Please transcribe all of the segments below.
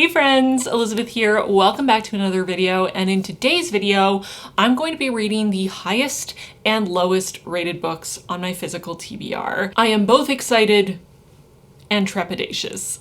Hey friends, Elizabeth here. Welcome back to another video, and in today's video, I'm going to be reading the highest and lowest rated books on my physical TBR. I am both excited and trepidatious.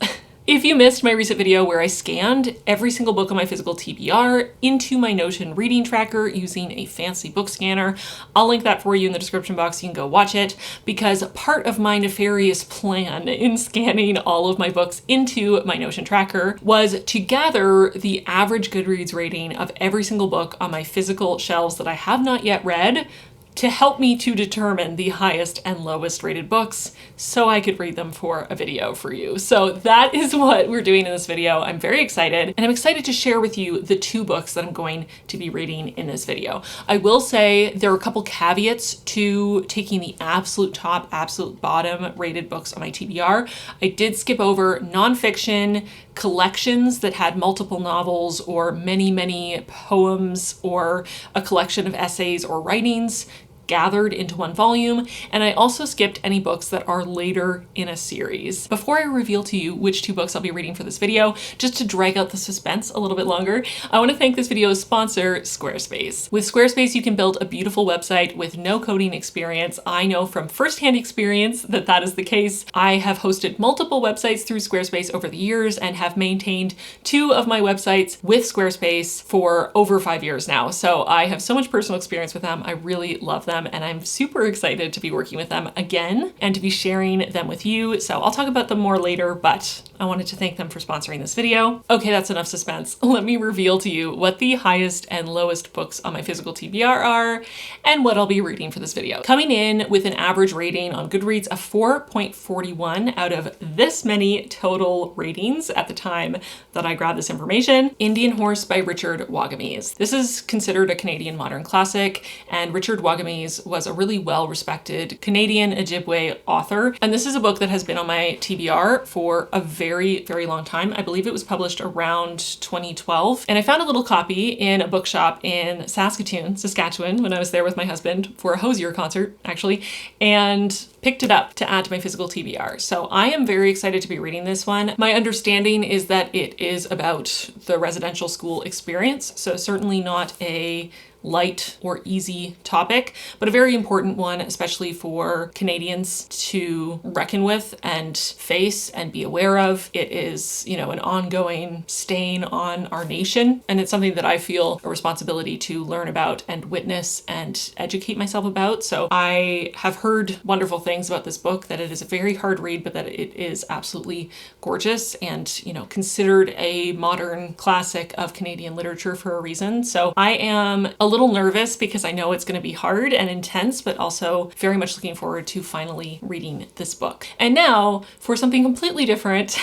If you missed my recent video where I scanned every single book on my physical TBR into my Notion reading tracker using a fancy book scanner, I'll link that for you in the description box. You can go watch it, because part of my nefarious plan in scanning all of my books into my Notion tracker was to gather the average Goodreads rating of every single book on my physical shelves that I have not yet read, to help me to determine the highest and lowest rated books so I could read them for a video for you. So that is what we're doing in this video. I'm very excited, and I'm excited to share with you the two books that I'm going to be reading in this video. I will say there are a couple caveats to taking the absolute top, absolute bottom rated books on my TBR. I did skip over nonfiction, collections that had multiple novels or many poems or a collection of essays or writings gathered into one volume, and I also skipped any books that are later in a series. Before I reveal to you which two books I'll be reading for this video, just to drag out the suspense a little bit longer, I want to thank this video's sponsor, Squarespace. With Squarespace, you can build a beautiful website with no coding experience. I know from firsthand experience that that is the case. I have hosted multiple websites through Squarespace over the years and have maintained two of my websites with Squarespace for over 5 years now. So I have so much personal experience with them. I really love them, and I'm super excited to be working with them again and to be sharing them with you. So I'll talk about them more later, but I wanted to thank them for sponsoring this video. Okay, that's enough suspense. Let me reveal to you what the highest and lowest books on my physical TBR are and what I'll be reading for this video. Coming in with an average rating on Goodreads of 4.41 out of this many total ratings at the time that I grabbed this information, Indian Horse by Richard Wagamese. This is considered a Canadian modern classic, and Richard Wagamese was a really well-respected Canadian Ojibwe author. And this is a book that has been on my TBR for a very long time. I believe it was published around 2012. And I found a little copy in a bookshop in Saskatchewan, when I was there with my husband for a Hosier concert, actually, and picked it up to add to my physical TBR. So I am very excited to be reading this one. My understanding is that it is about the residential school experience, so certainly not a light or easy topic, but a very important one, especially for Canadians to reckon with and face and be aware of. It is, you know, an ongoing stain on our nation, and it's something that I feel a responsibility to learn about and witness and educate myself about. So I have heard wonderful things about this book, that it is a very hard read, but that it is absolutely gorgeous and, you know, considered a modern classic of Canadian literature for a reason. So I am a little nervous because I know it's going to be hard and intense, but also very much looking forward to finally reading this book. And now for something completely different,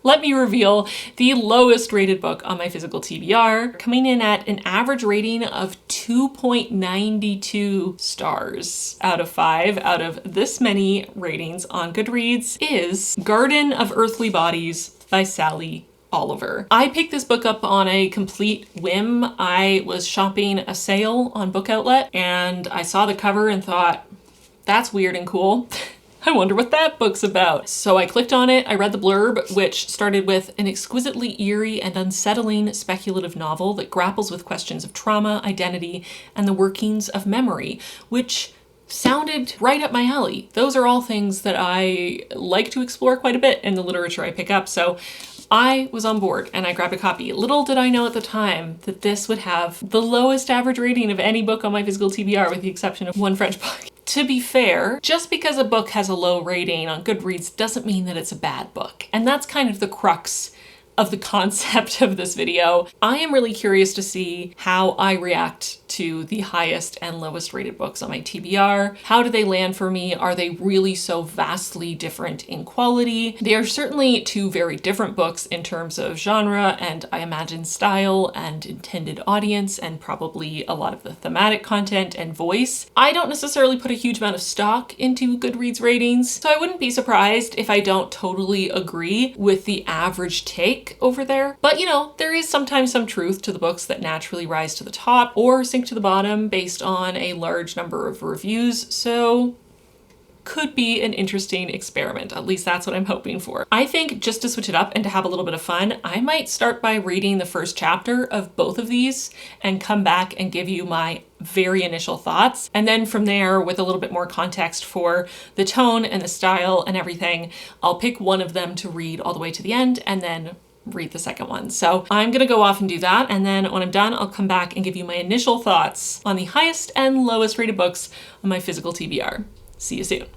let me reveal the lowest rated book on my physical TBR, coming in at an average rating of 2.92 stars out of 5 out of this many ratings on Goodreads, is Garden of Earthly Bodies by Sally Oliver. I picked this book up on a complete whim. I was shopping a sale on Book Outlet and I saw the cover and thought, that's weird and cool. I wonder what that book's about. So I clicked on it, I read the blurb, which started with an exquisitely eerie and unsettling speculative novel that grapples with questions of trauma, identity, and the workings of memory, which sounded right up my alley. Those are all things that I like to explore quite a bit in the literature I pick up. So I was on board and I grabbed a copy. Little did I know at the time that this would have the lowest average rating of any book on my physical TBR, with the exception of one French book. To be fair, just because a book has a low rating on Goodreads doesn't mean that it's a bad book. And that's kind of the crux of the concept of this video. I am really curious to see how I react to the highest and lowest rated books on my TBR. How do they land for me? Are they really so vastly different in quality? They are certainly two very different books in terms of genre and, I imagine, style and intended audience, and probably a lot of the thematic content and voice. I don't necessarily put a huge amount of stock into Goodreads ratings, so I wouldn't be surprised if I don't totally agree with the average take over there. But you know, there is sometimes some truth to the books that naturally rise to the top or sink to the bottom based on a large number of reviews, so could be an interesting experiment. At least that's what I'm hoping for. I think just to switch it up and to have a little bit of fun, I might start by reading the first chapter of both of these and come back and give you my very initial thoughts. And then from there, with a little bit more context for the tone and the style and everything, I'll pick one of them to read all the way to the end and then read the second one. So I'm gonna go off and do that, and then when I'm done, I'll come back and give you my initial thoughts on the highest and lowest rated books on my physical TBR. See you soon.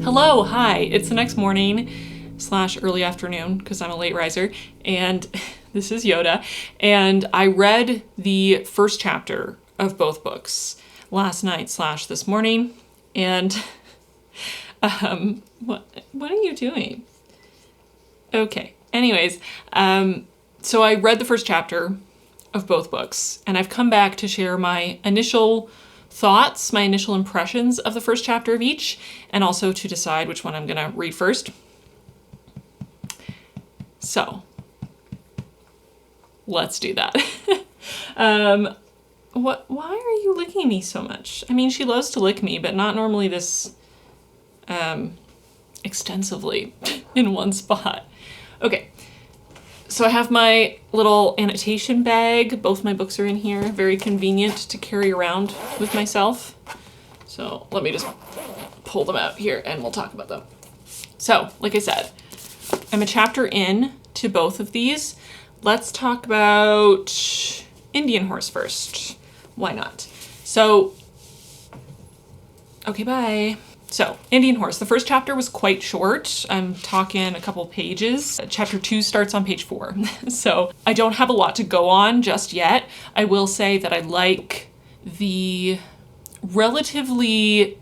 Hello, hi, it's the next morning / early afternoon because I'm a late riser, and this is Yoda, and I read the first chapter of both books last night / this morning, and what are you doing? Okay, anyways, so I read the first chapter of both books, and I've come back to share my initial thoughts, my initial impressions of the first chapter of each, and also to decide which one I'm gonna read first. So, let's do that. Why are you licking me so much? I mean, she loves to lick me, but not normally this extensively in one spot. Okay. So I have my little annotation bag. Both my books are in here. Very convenient to carry around with myself. So let me just pull them out here and we'll talk about them. So, like I said, I'm a chapter in to both of these. Let's talk about Indian Horse first. Why not? So, okay, bye. So, Indian Horse. The first chapter was quite short. I'm talking a couple pages. Chapter 2 starts on page 4. So, I don't have a lot to go on just yet. I will say that I like the relatively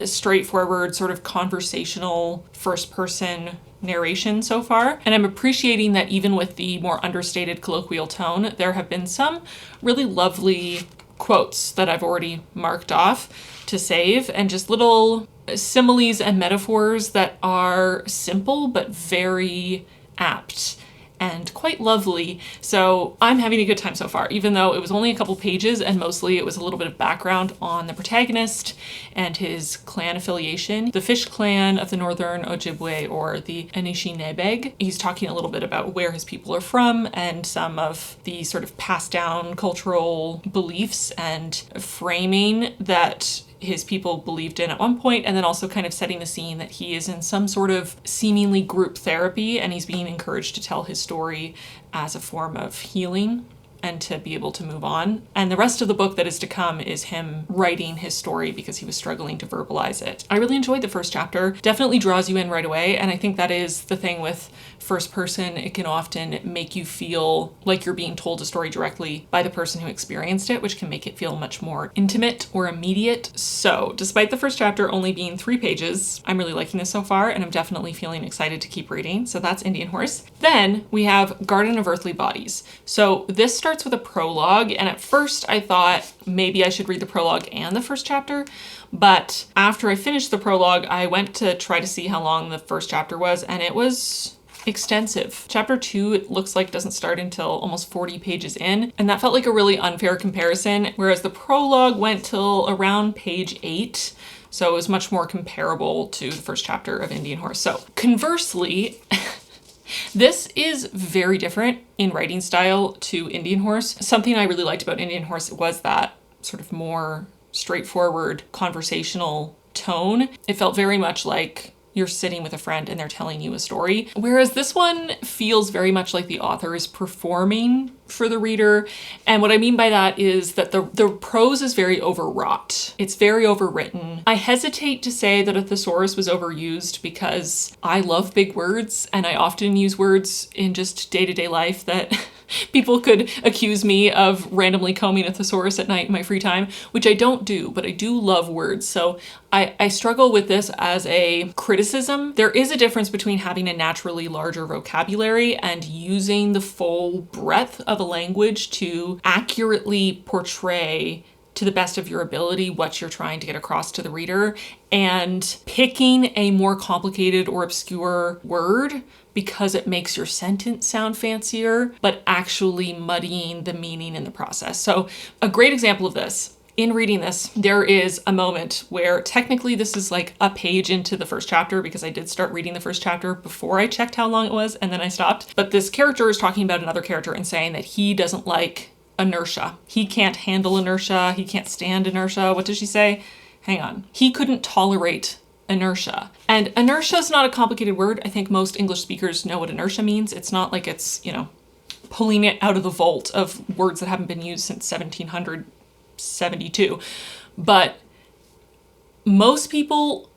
straightforward, sort of conversational first-person narration so far. And I'm appreciating that even with the more understated colloquial tone, there have been some really lovely quotes that I've already marked off to save, and just little similes and metaphors that are simple but very apt and quite lovely. So I'm having a good time so far, even though it was only a couple pages and mostly it was a little bit of background on the protagonist and his clan affiliation, the Fish Clan of the Northern Ojibwe, or the Anishinabeg. He's talking a little bit about where his people are from and some of the sort of passed down cultural beliefs and framing that his people believed in at one point, and then also kind of setting the scene that he is in some sort of seemingly group therapy and he's being encouraged to tell his story as a form of healing. and to be able to move on. And the rest of the book that is to come is him writing his story because he was struggling to verbalize it. I really enjoyed the first chapter. Definitely draws you in right away. And I think that is the thing with first person. It can often make you feel like you're being told a story directly by the person who experienced it, which can make it feel much more intimate or immediate. So despite the first chapter only being 3 pages, I'm really liking this so far, and I'm definitely feeling excited to keep reading. So that's Indian Horse. Then we have Garden of Earthly Bodies. So this starts with a prologue, and at first I thought maybe I should read the prologue and the first chapter, but after I finished the prologue, I went to try to see how long the first chapter was, and it was extensive. Chapter 2, it looks like, doesn't start until almost 40 pages in, and that felt like a really unfair comparison, whereas the prologue went till around page 8. So it was much more comparable to the first chapter of Indian Horse. So conversely, this is very different in writing style to Indian Horse. Something I really liked about Indian Horse was that sort of more straightforward conversational tone. It felt very much like you're sitting with a friend and they're telling you a story. Whereas this one feels very much like the author is performing for the reader. And what I mean by that is that the prose is very overwrought. It's very overwritten. I hesitate to say that a thesaurus was overused because I love big words and I often use words in just day-to-day life that people could accuse me of randomly combing a thesaurus at night in my free time, which I don't do, but I do love words. So I struggle with this as a criticism. There is a difference between having a naturally larger vocabulary and using the full breadth of a language to accurately portray to the best of your ability what you're trying to get across to the reader, and picking a more complicated or obscure word because it makes your sentence sound fancier, but actually muddying the meaning in the process. So a great example of this, in reading this, there is a moment where technically this is like a page into the first chapter because I did start reading the first chapter before I checked how long it was and then I stopped. But this character is talking about another character and saying that he doesn't like inertia. He can't handle inertia. He can't stand inertia. What does she say? Hang on. He couldn't tolerate inertia. And inertia is not a complicated word. I think most English speakers know what inertia means. It's not like it's, pulling it out of the vault of words that haven't been used since 1772. But most people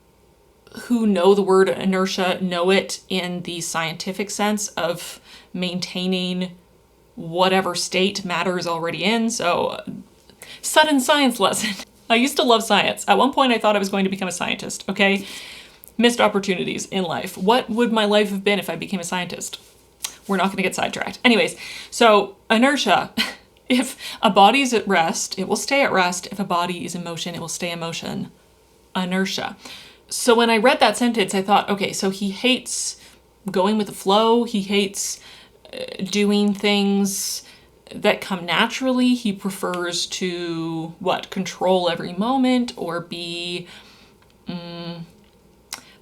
who know the word inertia know it in the scientific sense of maintaining whatever state matter is already in. So, sudden science lesson. I used to love science. At one point I thought I was going to become a scientist, okay? Missed opportunities in life. What would my life have been if I became a scientist? We're not gonna get sidetracked. Anyways, so inertia. If a body is at rest, it will stay at rest. If a body is in motion, it will stay in motion. Inertia. So when I read that sentence, I thought, okay, so he hates going with the flow. He hates doing things that come naturally. He prefers to, control every moment or be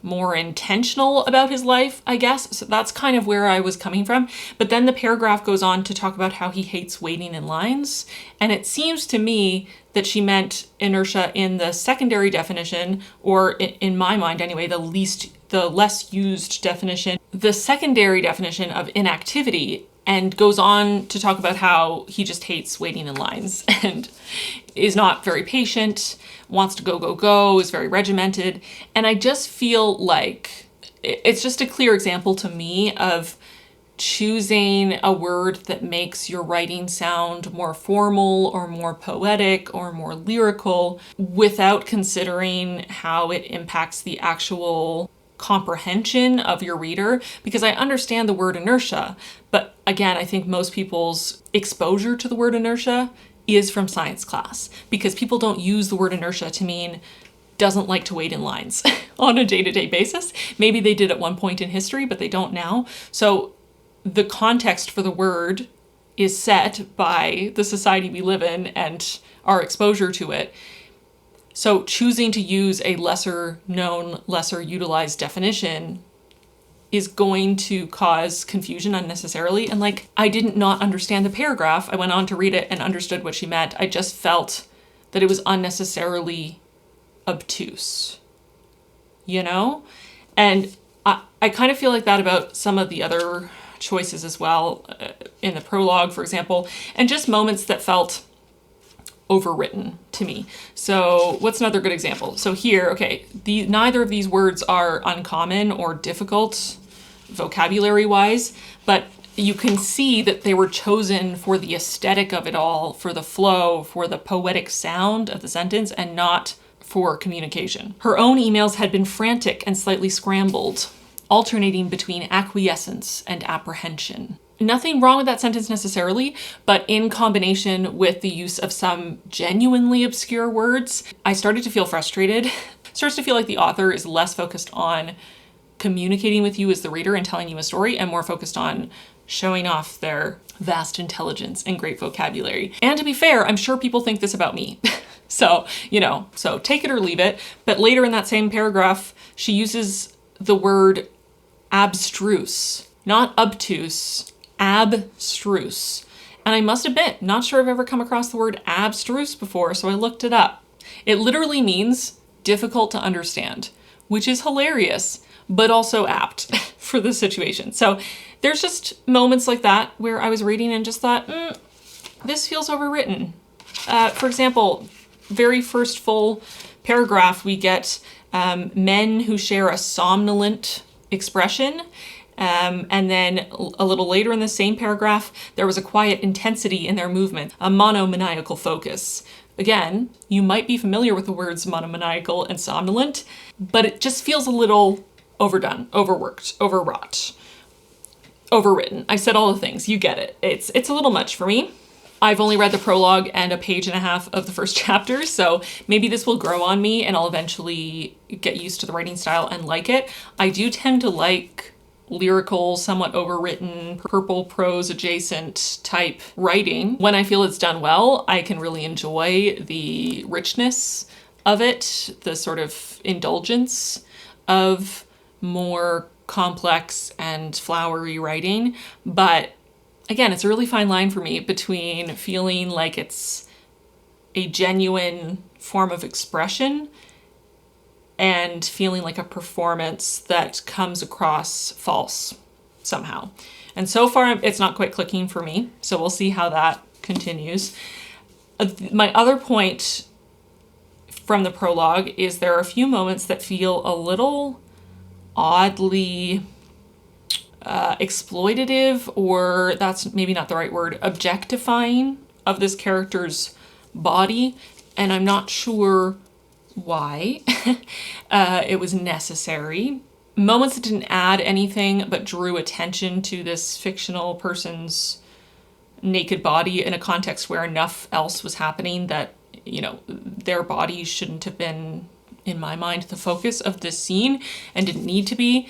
more intentional about his life, I guess. So that's kind of where I was coming from. But then the paragraph goes on to talk about how he hates waiting in lines. And it seems to me that she meant inertia in the secondary definition, or in my mind anyway, the less used definition, the secondary definition of inactivity, and goes on to talk about how he just hates waiting in lines and is not very patient, wants to go, is very regimented. And I just feel like it's just a clear example to me of choosing a word that makes your writing sound more formal or more poetic or more lyrical without considering how it impacts the actual comprehension of your reader, because I understand the word inertia, but again, I think most people's exposure to the word inertia is from science class, because people don't use the word inertia to mean doesn't like to wait in lines on a day-to-day basis. Maybe they did at one point in history, but they don't now. So the context for the word is set by the society we live in and our exposure to it. So choosing to use a lesser known, lesser utilized definition is going to cause confusion unnecessarily. And I didn't not understand the paragraph. I went on to read it and understood what she meant. I just felt that it was unnecessarily obtuse, And I kind of feel like that about some of the other choices as well in the prologue, for example, and just moments that felt overwritten to me. So what's another good example? So here, okay, neither of these words are uncommon or difficult vocabulary-wise, but you can see that they were chosen for the aesthetic of it all, for the flow, for the poetic sound of the sentence, and not for communication. Her own emails had been frantic and slightly scrambled, alternating between acquiescence and apprehension. Nothing wrong with that sentence necessarily, but in combination with the use of some genuinely obscure words, I started to feel frustrated. Starts to feel like the author is less focused on communicating with you as the reader and telling you a story, and more focused on showing off their vast intelligence and great vocabulary. And to be fair, I'm sure people think this about me. So, so take it or leave it. But later in that same paragraph, she uses the word abstruse, not obtuse, abstruse. And I must admit, not sure I've ever come across the word abstruse before, so I looked it up. It literally means difficult to understand, which is hilarious, but also apt for the situation. So there's just moments like that where I was reading and just thought, this feels overwritten. For example, very first full paragraph, we get men who share a somnolent expression. And then a little later in the same paragraph, there was a quiet intensity in their movement, a monomaniacal focus. Again, you might be familiar with the words monomaniacal and somnolent, but it just feels a little overdone, overworked, overwrought, overwritten. I said all the things, you get it. It's a little much for me. I've only read the prologue and a page and a half of the first chapter, so maybe this will grow on me and I'll eventually get used to the writing style and like it. I do tend to like lyrical, somewhat overwritten, purple prose adjacent type writing. When I feel it's done well, I can really enjoy the richness of it, the sort of indulgence of more complex and flowery writing. But again, it's a really fine line for me between feeling like it's a genuine form of expression and feeling like a performance that comes across false somehow. And so far, it's not quite clicking for me, so we'll see how that continues. My other point from the prologue is there are a few moments that feel a little oddly exploitative, or that's maybe not the right word, objectifying of this character's body, and I'm not sure why it was necessary. Moments that didn't add anything but drew attention to this fictional person's naked body in a context where enough else was happening that, their body shouldn't have been, in my mind, the focus of this scene and didn't need to be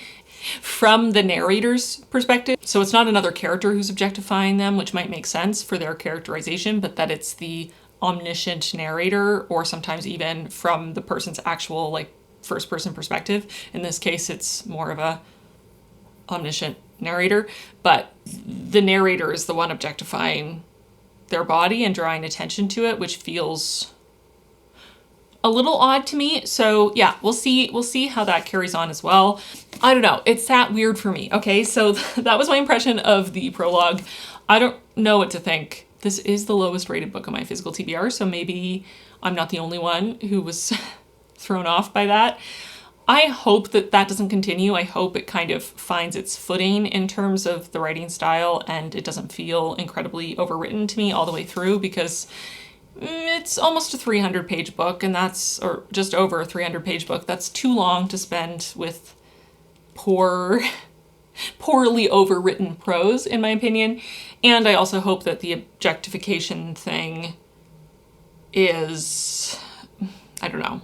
from the narrator's perspective. So it's not another character who's objectifying them, which might make sense for their characterization, but that it's the omniscient narrator, or sometimes even from the person's actual first person perspective. In this case, it's more of a omniscient narrator, but the narrator is the one objectifying their body and drawing attention to it, which feels a little odd to me. So yeah, we'll see how that carries on as well. I don't know, it's that weird for me. Okay, so that was my impression of the prologue. I don't know what to think. This is the lowest rated book on my physical TBR, so maybe I'm not the only one who was thrown off by that. I hope that doesn't continue. I hope it kind of finds its footing in terms of the writing style and it doesn't feel incredibly overwritten to me all the way through, because it's almost a 300-page book, and or just over a 300-page book. That's too long to spend with poorly overwritten prose, in my opinion. And I also hope that the objectification thing is, I don't know.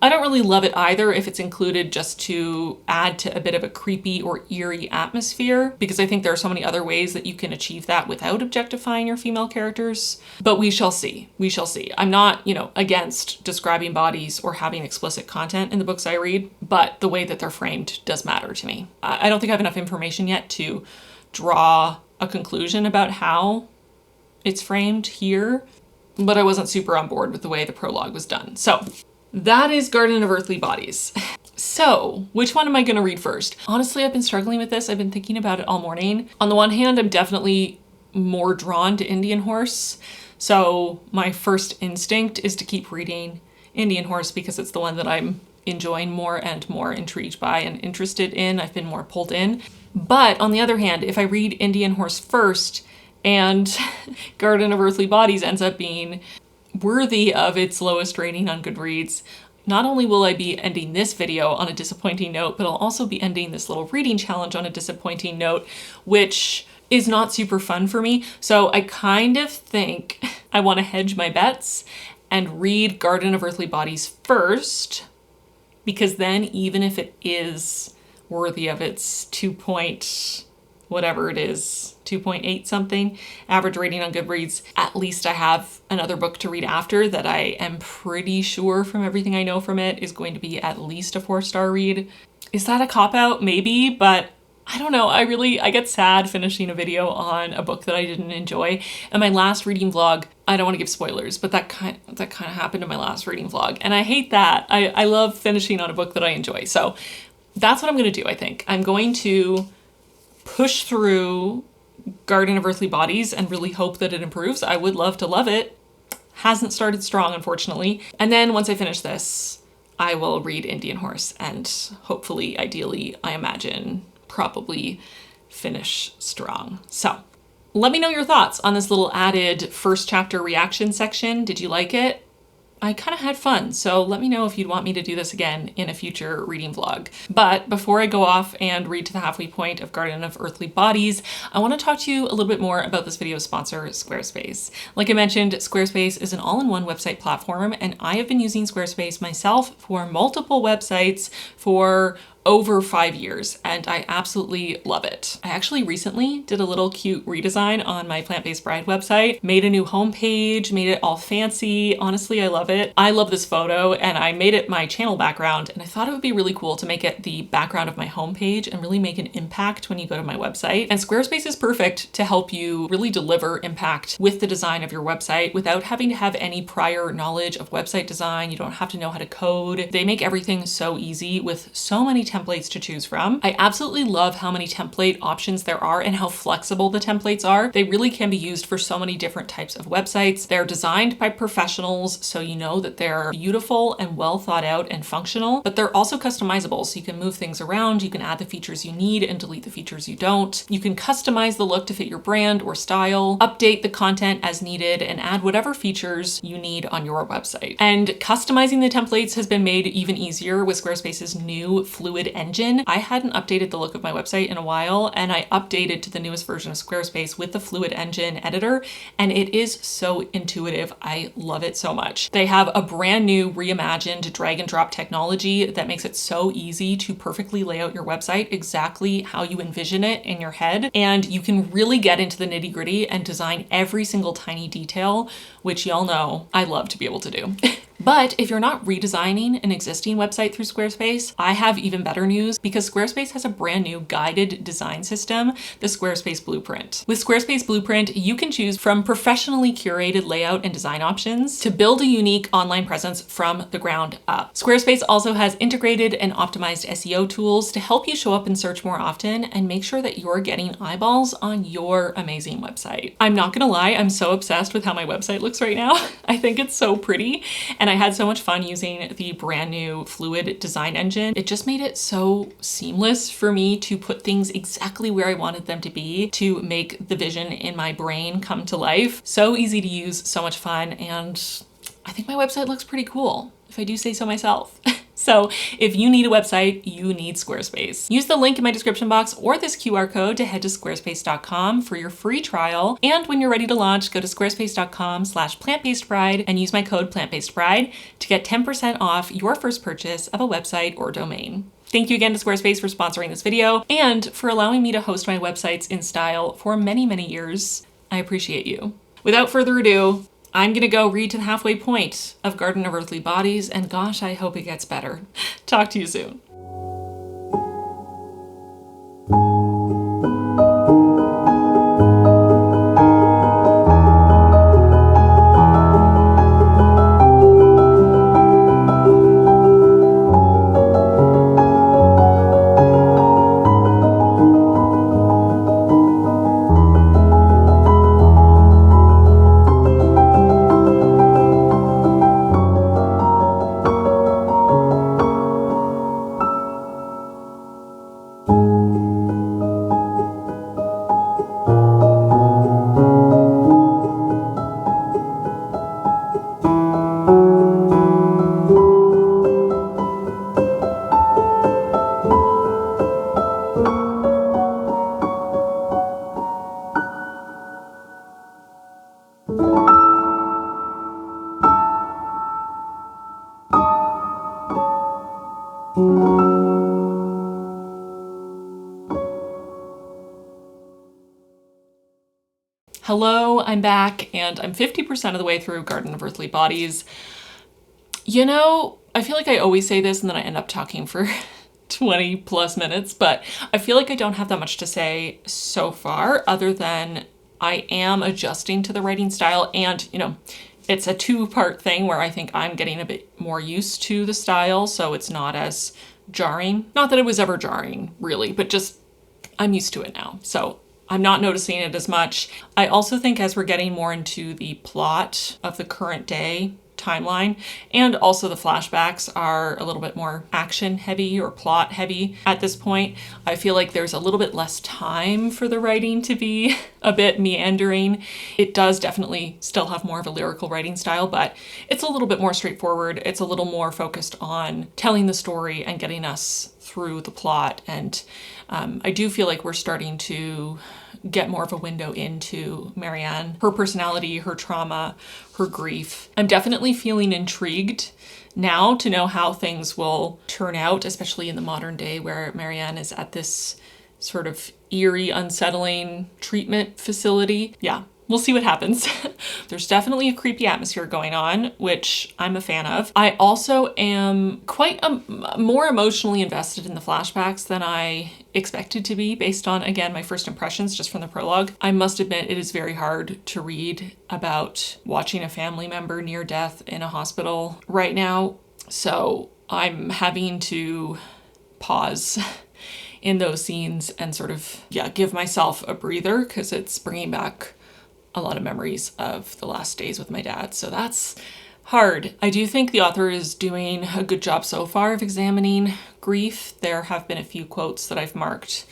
I don't really love it either if it's included just to add to a bit of a creepy or eerie atmosphere, because I think there are so many other ways that you can achieve that without objectifying your female characters. But we shall see. We shall see. I'm not, against describing bodies or having explicit content in the books I read, but the way that they're framed does matter to me. I don't think I have enough information yet to draw a conclusion about how it's framed here, but I wasn't super on board with the way the prologue was done. So that is Garden of Earthly Bodies. So, which one am I going to read first? Honestly, I've been struggling with this. I've been thinking about it all morning. On the one hand, I'm definitely more drawn to Indian Horse. So my first instinct is to keep reading Indian Horse because it's the one that I'm enjoying more and more intrigued by and interested in. I've been more pulled in. But on the other hand, if I read Indian Horse first and Garden of Earthly Bodies ends up being worthy of its lowest rating on Goodreads, not only will I be ending this video on a disappointing note, but I'll also be ending this little reading challenge on a disappointing note, which is not super fun for me. So I kind of think I want to hedge my bets and read Garden of Earthly Bodies first, because then even if it is worthy of its 2.8 something average rating on Goodreads, at least I have another book to read after that I am pretty sure from everything I know from it is going to be at least a 4-star read. Is that a cop-out? Maybe, but I don't know. I get sad finishing a video on a book that I didn't enjoy. And my last reading vlog, I don't want to give spoilers, but that kind of happened in my last reading vlog. And I hate that. I love finishing on a book that I enjoy. So that's what I'm going to do, I think. I'm going to push through Garden of Earthly Bodies and really hope that it improves. I would love to love it. Hasn't started strong, unfortunately. And then once I finish this, I will read Indian Horse and hopefully, ideally, I imagine, probably finish strong. So let me know your thoughts on this little added first chapter reaction section. Did you like it? I kind of had fun, so let me know if you'd want me to do this again in a future reading vlog. But before I go off and read to the halfway point of Garden of Earthly Bodies, I want to talk to you a little bit more about this video's sponsor, Squarespace. Like I mentioned, Squarespace is an all-in-one website platform, and I have been using Squarespace myself for multiple websites for over 5 years, and I absolutely love it. I actually recently did a little cute redesign on my Plant-Based Bride website, made a new homepage, made it all fancy. Honestly, I love it. I love this photo, and I made it my channel background, and I thought it would be really cool to make it the background of my homepage and really make an impact when you go to my website. And Squarespace is perfect to help you really deliver impact with the design of your website without having to have any prior knowledge of website design. You don't have to know how to code. They make everything so easy with so many templates to choose from. I absolutely love how many template options there are and how flexible the templates are. They really can be used for so many different types of websites. They're designed by professionals, so you know that they're beautiful and well thought out and functional, but they're also customizable, so you can move things around, you can add the features you need and delete the features you don't. You can customize the look to fit your brand or style, update the content as needed, and add whatever features you need on your website. And customizing the templates has been made even easier with Squarespace's new Fluid engine. I hadn't updated the look of my website in a while, and I updated to the newest version of Squarespace with the Fluid engine editor, and it is so intuitive. I love it so much. They have a brand new reimagined drag and drop technology that makes it so easy to perfectly lay out your website exactly how you envision it in your head, and you can really get into the nitty-gritty and design every single tiny detail, which y'all know I love to be able to do. But if you're not redesigning an existing website through Squarespace, I have even better news because Squarespace has a brand new guided design system, the Squarespace Blueprint. With Squarespace Blueprint, you can choose from professionally curated layout and design options to build a unique online presence from the ground up. Squarespace also has integrated and optimized SEO tools to help you show up in search more often and make sure that you're getting eyeballs on your amazing website. I'm not gonna lie, I'm so obsessed with how my website looks right now. I think it's so pretty, and I had so much fun using the brand new Fluid design engine. It just made it so seamless for me to put things exactly where I wanted them to be to make the vision in my brain come to life. So easy to use, so much fun, and I think my website looks pretty cool, if I do say so myself. So if you need a website, you need Squarespace. Use the link in my description box or this QR code to head to squarespace.com for your free trial. And when you're ready to launch, go to squarespace.com/plantbasedbride and use my code plantbasedbride to get 10% off your first purchase of a website or domain. Thank you again to Squarespace for sponsoring this video and for allowing me to host my websites in style for many, many years. I appreciate you. Without further ado, I'm gonna go read to the halfway point of Garden of Earthly Bodies, and gosh, I hope it gets better. Talk to you soon. Hello, I'm back, and I'm 50% of the way through Garden of Earthly Bodies. You know, I feel like I always say this and then I end up talking for 20 plus minutes, but I feel like I don't have that much to say so far, other than I am adjusting to the writing style, and, you know, it's a two-part thing where I think I'm getting a bit more used to the style, so it's not as jarring. Not that it was ever jarring, really, but just I'm used to it now. So I'm not noticing it as much. I also think as we're getting more into the plot of the current day timeline, and also the flashbacks are a little bit more action heavy or plot heavy at this point, I feel like there's a little bit less time for the writing to be a bit meandering. It does definitely still have more of a lyrical writing style, but it's a little bit more straightforward. It's a little more focused on telling the story and getting us through the plot. And I do feel like we're starting to get more of a window into Marianne, her personality, her trauma, her grief. I'm definitely feeling intrigued now to know how things will turn out, especially in the modern day where Marianne is at this sort of eerie, unsettling treatment facility. Yeah, we'll see what happens. There's definitely a creepy atmosphere going on, which I'm a fan of. I also am quite more emotionally invested in the flashbacks than I expected to be based on, again, my first impressions just from the prologue. I must admit it is very hard to read about watching a family member near death in a hospital right now. So I'm having to pause in those scenes and sort of, give myself a breather because it's bringing back a lot of memories of the last days with my dad. So that's hard. I do think the author is doing a good job so far of examining grief. There have been a few quotes that I've marked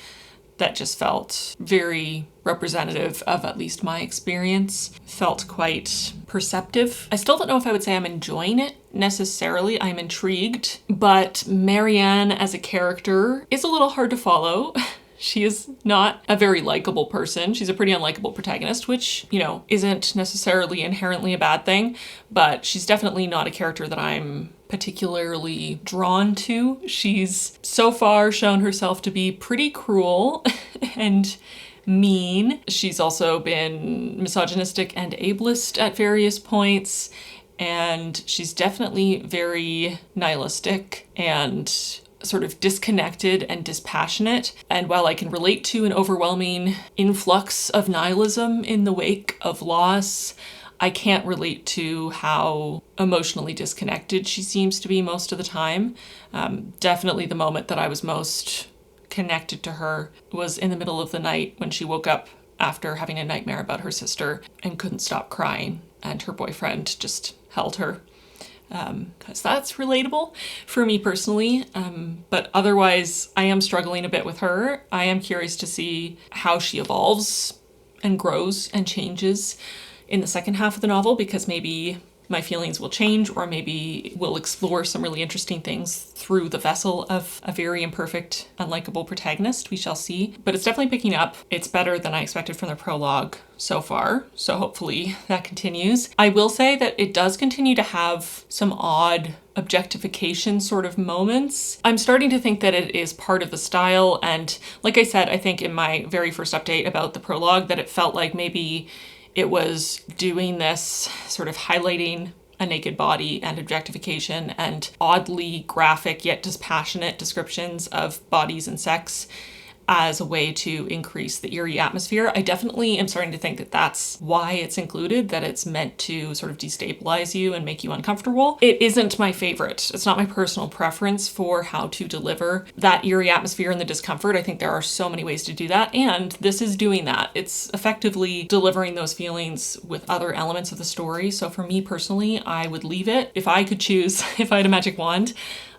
that just felt very representative of at least my experience, felt quite perceptive. I still don't know if I would say I'm enjoying it necessarily. I'm intrigued, but Marianne as a character is a little hard to follow. She is not a very likable person. She's a pretty unlikable protagonist, which, you know, isn't necessarily inherently a bad thing, but she's definitely not a character that I'm particularly drawn to. She's so far shown herself to be pretty cruel and mean. She's also been misogynistic and ableist at various points, and she's definitely very nihilistic and sort of disconnected and dispassionate. And while I can relate to an overwhelming influx of nihilism in the wake of loss, I can't relate to how emotionally disconnected she seems to be most of the time. Definitely the moment that I was most connected to her was in the middle of the night when she woke up after having a nightmare about her sister and couldn't stop crying, and her boyfriend just held her. Because that's relatable for me personally. But otherwise, I am struggling a bit with her. I am curious to see how she evolves and grows and changes in the second half of the novel, because maybe my feelings will change, or maybe we'll explore some really interesting things through the vessel of a very imperfect, unlikable protagonist. We shall see. But it's definitely picking up. It's better than I expected from the prologue so far, so hopefully that continues. I will say that it does continue to have some odd objectification sort of moments. I'm starting to think that it is part of the style, and like I said, I think in my very first update about the prologue, that it felt like maybe it was doing this sort of highlighting a naked body and objectification and oddly graphic yet dispassionate descriptions of bodies and sex as a way to increase the eerie atmosphere. I definitely am starting to think that that's why it's included, that it's meant to sort of destabilize you and make you uncomfortable. It isn't my favorite. It's not my personal preference for how to deliver that eerie atmosphere and the discomfort. I think there are so many ways to do that, and this is doing that. It's effectively delivering those feelings with other elements of the story. So for me personally, I would leave it. If I could choose, if I had a magic wand,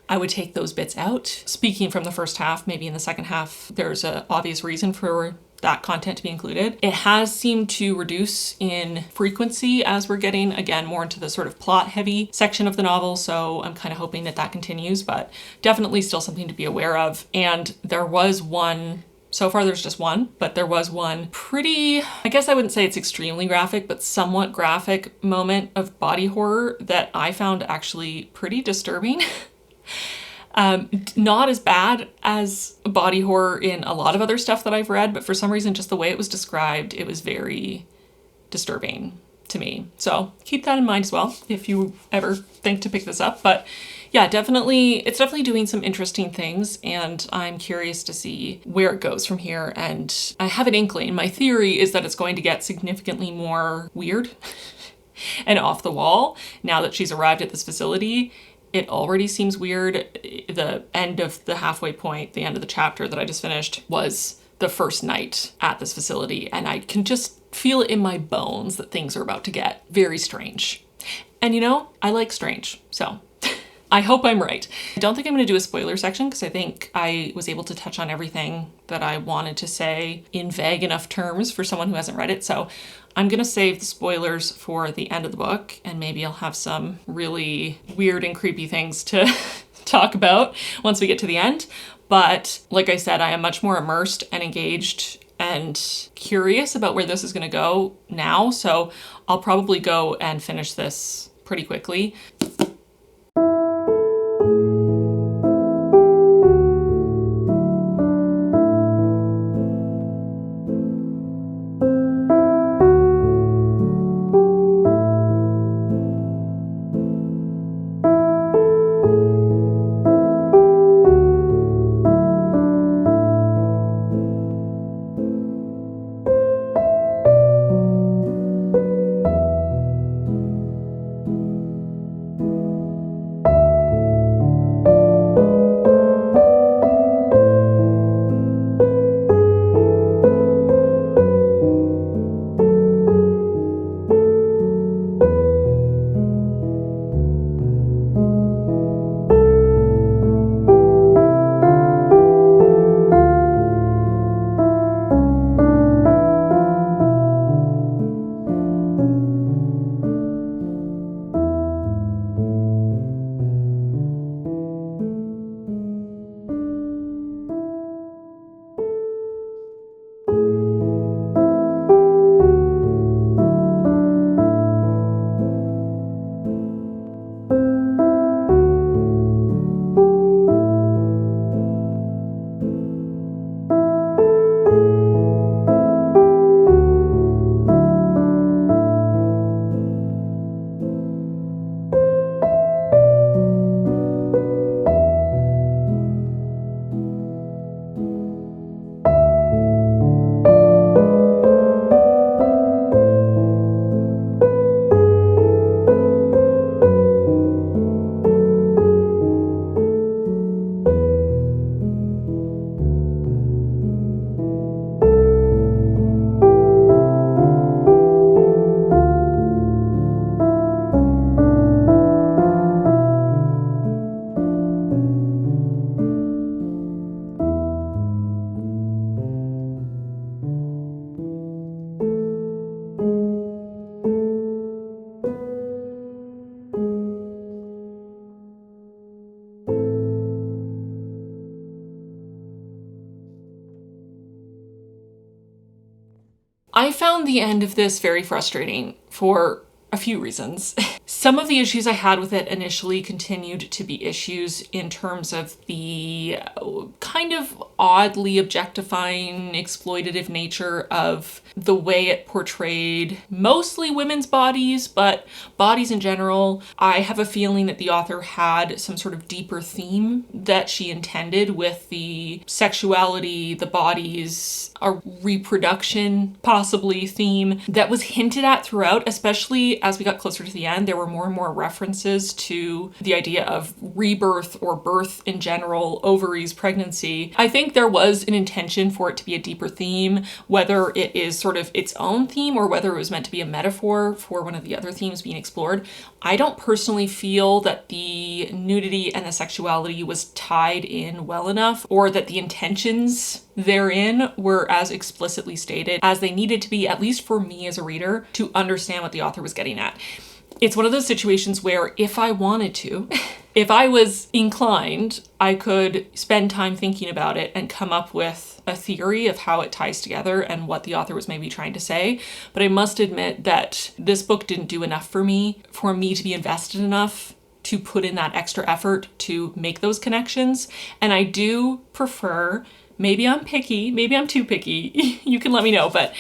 I would take those bits out. Speaking from the first half, maybe in the second half, there's an obvious reason for that content to be included. It has seemed to reduce in frequency as we're getting, again, more into the sort of plot-heavy section of the novel, so I'm kind of hoping that that continues, but definitely still something to be aware of. And there was one, so far there's just one, but there was one pretty, I guess I wouldn't say it's extremely graphic, but somewhat graphic moment of body horror that I found actually pretty disturbing. Not as bad as body horror in a lot of other stuff that I've read, but for some reason, just the way it was described, it was very disturbing to me. So keep that in mind as well if you ever think to pick this up. But yeah, it's definitely doing some interesting things, and I'm curious to see where it goes from here. And I have an inkling. My theory is that it's going to get significantly more weird and off the wall now that she's arrived at this facility. It already seems weird. The end of the halfway point, the end of the chapter that I just finished, was the first night at this facility, and I can just feel it in my bones that things are about to get very strange. And you know, I like strange, so I hope I'm right. I don't think I'm going to do a spoiler section because I think I was able to touch on everything that I wanted to say in vague enough terms for someone who hasn't read it. So I'm going to save the spoilers for the end of the book, and maybe I'll have some really weird and creepy things to talk about once we get to the end. But like I said, I am much more immersed and engaged and curious about where this is going to go now. So I'll probably go and finish this pretty quickly. I found the end of this very frustrating for a few reasons. Some of the issues I had with it initially continued to be issues in terms of the kind of oddly objectifying, exploitative nature of the way it portrayed mostly women's bodies, but bodies in general. I have a feeling that the author had some sort of deeper theme that she intended with the sexuality, the bodies, a reproduction possibly theme that was hinted at throughout, especially as we got closer to the end. There were more and more references to the idea of rebirth or birth in general, ovaries, pregnancy. I think there was an intention for it to be a deeper theme, whether it is sort of its own theme or whether it was meant to be a metaphor for one of the other themes being explored. I don't personally feel that the nudity and the sexuality was tied in well enough, or that the intentions therein were as explicitly stated as they needed to be, at least for me as a reader, to understand what the author was getting at. It's one of those situations where if I wanted to, if I was inclined, I could spend time thinking about it and come up with a theory of how it ties together and what the author was maybe trying to say. But I must admit that this book didn't do enough for me to be invested enough to put in that extra effort to make those connections. And I do prefer, maybe I'm picky, maybe I'm too picky, you can let me know, but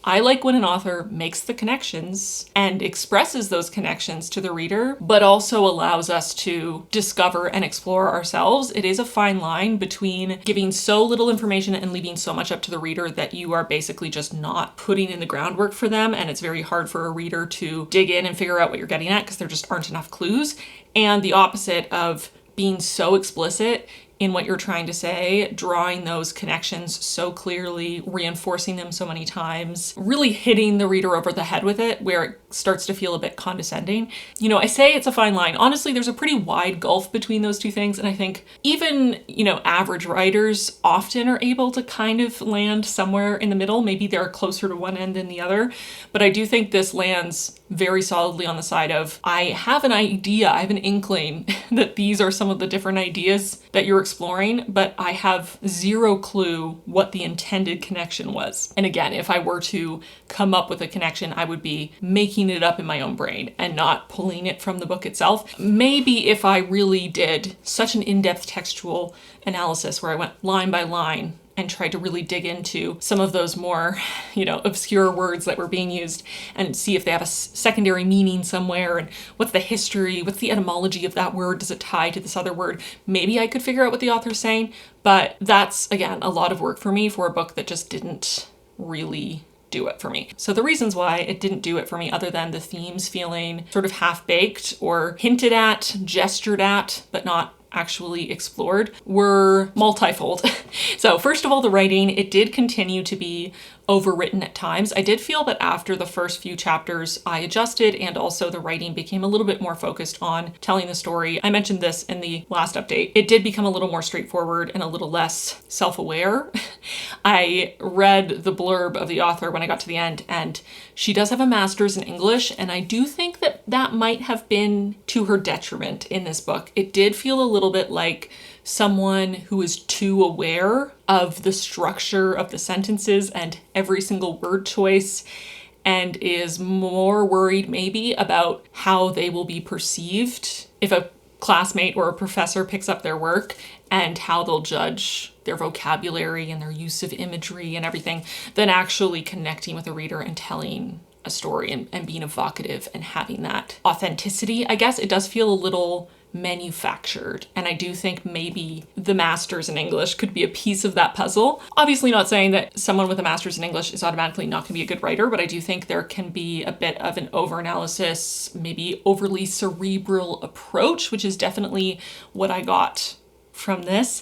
I like when an author makes the connections and expresses those connections to the reader, but also allows us to discover and explore ourselves. It is a fine line between giving so little information and leaving so much up to the reader that you are basically just not putting in the groundwork for them, and it's very hard for a reader to dig in and figure out what you're getting at because there just aren't enough clues. And the opposite of being so explicit in what you're trying to say, drawing those connections so clearly, reinforcing them so many times, really hitting the reader over the head with it where it starts to feel a bit condescending. You know, I say it's a fine line. Honestly, there's a pretty wide gulf between those two things. And I think even, average writers often are able to kind of land somewhere in the middle. Maybe they're closer to one end than the other. But I do think this lands very solidly on the side of, I have an idea, I have an inkling that these are some of the different ideas that you're exploring, but I have zero clue what the intended connection was. And again, if I were to come up with a connection, I would be making it up in my own brain and not pulling it from the book itself. Maybe if I really did such an in-depth textual analysis where I went line by line and tried to really dig into some of those more, obscure words that were being used and see if they have a secondary meaning somewhere and what's the history, what's the etymology of that word, does it tie to this other word? Maybe I could figure out what the author's saying, but that's, again, a lot of work for me for a book that just didn't really do it for me. So the reasons why it didn't do it for me, other than the themes feeling sort of half-baked or hinted at, gestured at, but not actually explored, were multifold. So first of all, the writing, it did continue to be overwritten at times. I did feel that after the first few chapters, I adjusted, and also the writing became a little bit more focused on telling the story. I mentioned this in the last update. It did become a little more straightforward and a little less self-aware. I read the blurb of the author when I got to the end, and she does have a master's in English, and I do think that that might have been to her detriment in this book. It did feel a little bit like someone who is too aware of the structure of the sentences and every single word choice, and is more worried maybe about how they will be perceived if a classmate or a professor picks up their work, and how they'll judge their vocabulary and their use of imagery and everything, than actually connecting with the reader and telling a story and being evocative and having that authenticity. I guess it does feel a little manufactured, and I do think maybe the master's in English could be a piece of that puzzle. Obviously not saying that someone with a master's in English is automatically not going to be a good writer, but I do think there can be a bit of an overanalysis, maybe overly cerebral approach, which is definitely what I got from this.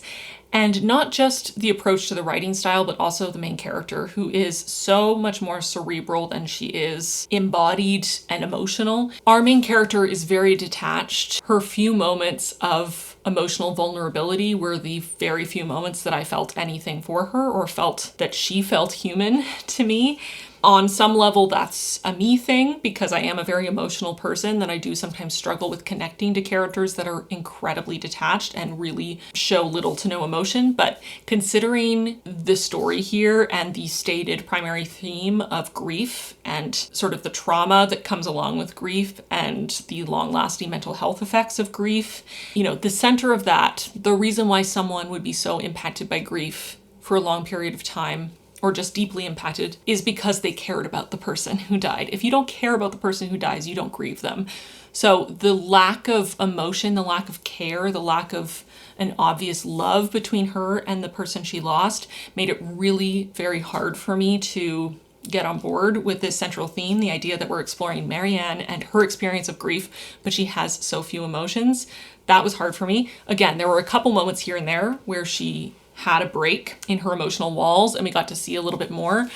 And not just the approach to the writing style, but also the main character, who is so much more cerebral than she is embodied and emotional. Our main character is very detached. Her few moments of emotional vulnerability were the very few moments that I felt anything for her, or felt that she felt human to me. On some level, that's a me thing, because I am a very emotional person, that I do sometimes struggle with connecting to characters that are incredibly detached and really show little to no emotion. But considering the story here and the stated primary theme of grief and sort of the trauma that comes along with grief and the long-lasting mental health effects of grief, the center of that, the reason why someone would be so impacted by grief for a long period of time, or just deeply impacted, is because they cared about the person who died. If you don't care about the person who dies, you don't grieve them. So the lack of emotion, the lack of care, the lack of an obvious love between her and the person she lost made it really very hard for me to get on board with this central theme, the idea that we're exploring Marianne and her experience of grief, but she has so few emotions. That was hard for me. Again, there were a couple moments here and there where she had a break in her emotional walls and we got to see a little bit more.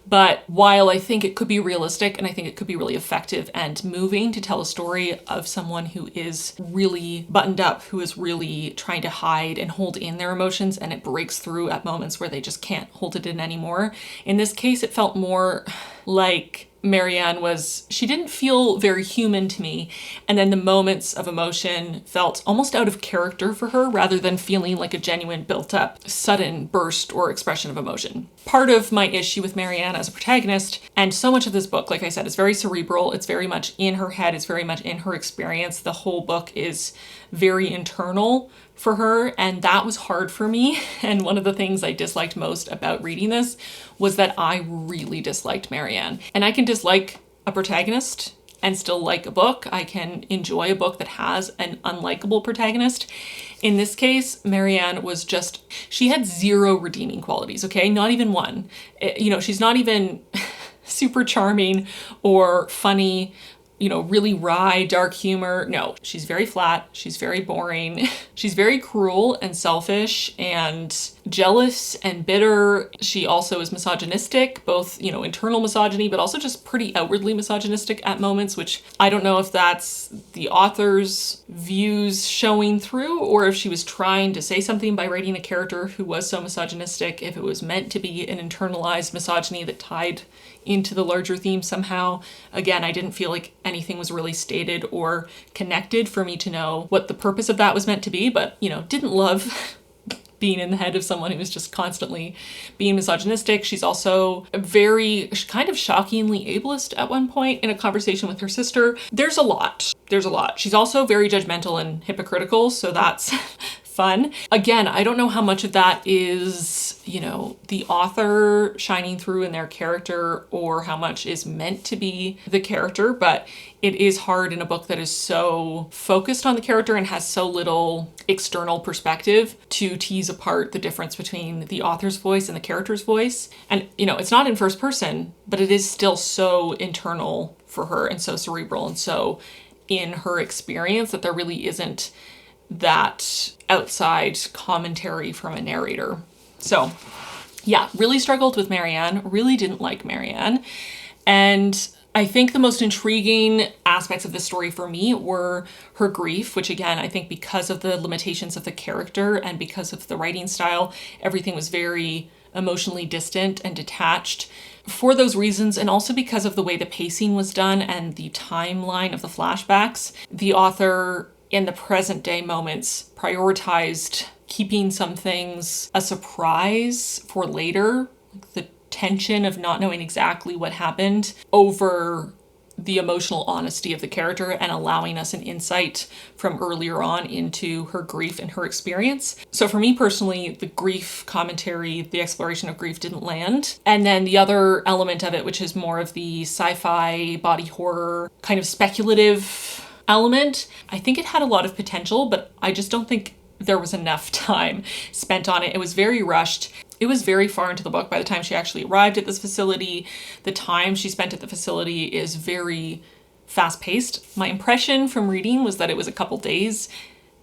But while I think it could be realistic and I think it could be really effective and moving to tell a story of someone who is really buttoned up, who is really trying to hide and hold in their emotions, and it breaks through at moments where they just can't hold it in anymore. In this case, it felt more like Marianne she didn't feel very human to me. And then the moments of emotion felt almost out of character for her rather than feeling like a genuine built up, sudden burst or expression of emotion. Part of my issue with Marianne as a protagonist, and so much of this book, like I said, is very cerebral. It's very much in her head. It's very much in her experience. The whole book is very internal for her, and that was hard for me. And one of the things I disliked most about reading this was that I really disliked Marianne. And I can dislike a protagonist and still like a book. I can enjoy a book that has an unlikable protagonist. In this case, Marianne was she had zero redeeming qualities, okay? Not even one. She's not even super charming or funny, really wry, dark humor. No, she's very flat. She's very boring. She's very cruel and selfish and jealous and bitter. She also is misogynistic, both, internal misogyny, but also just pretty outwardly misogynistic at moments, which I don't know if that's the author's views showing through or if she was trying to say something by writing a character who was so misogynistic, if it was meant to be an internalized misogyny that tied into the larger theme somehow. Again, I didn't feel like anything was really stated or connected for me to know what the purpose of that was meant to be, but, didn't love being in the head of someone who was just constantly being misogynistic. She's also very kind of shockingly ableist at one point in a conversation with her sister. There's a lot. She's also very judgmental and hypocritical, so that's fun. Again, I don't know how much of that is, the author shining through in their character or how much is meant to be the character, but it is hard in a book that is so focused on the character and has so little external perspective to tease apart the difference between the author's voice and the character's voice. And, it's not in first person, but it is still so internal for her and so cerebral and so in her experience that there really isn't that outside commentary from a narrator. So yeah, really struggled with Marianne, really didn't like Marianne. And I think the most intriguing aspects of this story for me were her grief, which again, I think because of the limitations of the character and because of the writing style, everything was very emotionally distant and detached. For those reasons, and also because of the way the pacing was done and the timeline of the flashbacks, the author in the present day moments prioritized keeping some things a surprise for later, the tension of not knowing exactly what happened, over the emotional honesty of the character and allowing us an insight from earlier on into her grief and her experience. So for me personally, the grief commentary, the exploration of grief didn't land. And then the other element of it, which is more of the sci-fi body horror kind of speculative element, I think it had a lot of potential, but I just don't think there was enough time spent on it. It was very rushed. It was very far into the book by the time she actually arrived at this facility. The time she spent at the facility is very fast-paced. My impression from reading was that it was a couple days,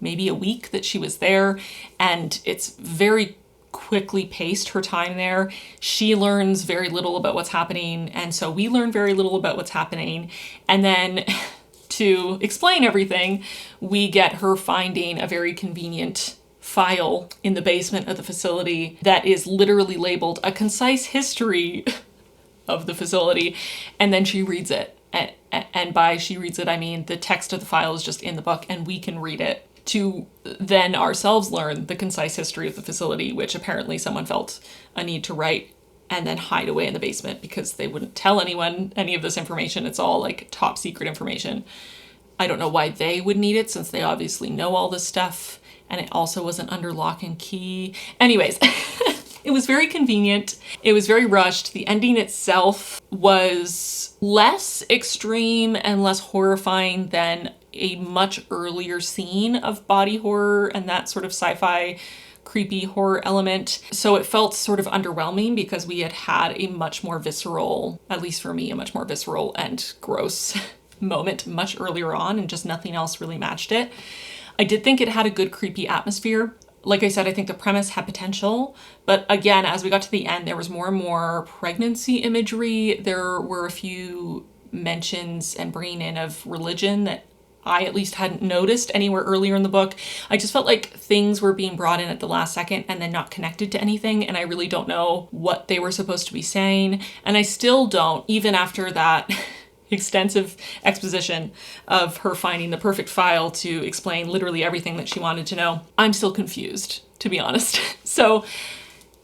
maybe a week that she was there, and it's very quickly paced, her time there. She learns very little about what's happening, and so we learn very little about what's happening. And then to explain everything, we get her finding a very convenient file in the basement of the facility that is literally labeled A Concise History of the Facility, and then she reads it. And by she reads it, I mean the text of the file is just in the book and we can read it to then ourselves learn the concise history of the facility, which apparently someone felt a need to write and then hide away in the basement because they wouldn't tell anyone any of this information. It's all like top secret information. I don't know why they would need it since they obviously know all this stuff, and it also wasn't under lock and key. Anyways, it was very convenient. It was very rushed. The ending itself was less extreme and less horrifying than a much earlier scene of body horror and that sort of sci-fi creepy horror element. So it felt sort of underwhelming because we had a much more visceral, at least for me, a much more visceral and gross moment much earlier on, and just nothing else really matched it. I did think it had a good creepy atmosphere. Like I said, I think the premise had potential, but again, as we got to the end, there was more and more pregnancy imagery. There were a few mentions and bringing in of religion that I at least hadn't noticed anywhere earlier in the book. I just felt like things were being brought in at the last second and then not connected to anything, and I really don't know what they were supposed to be saying. And I still don't, even after that extensive exposition of her finding the perfect file to explain literally everything that she wanted to know. I'm still confused, to be honest. So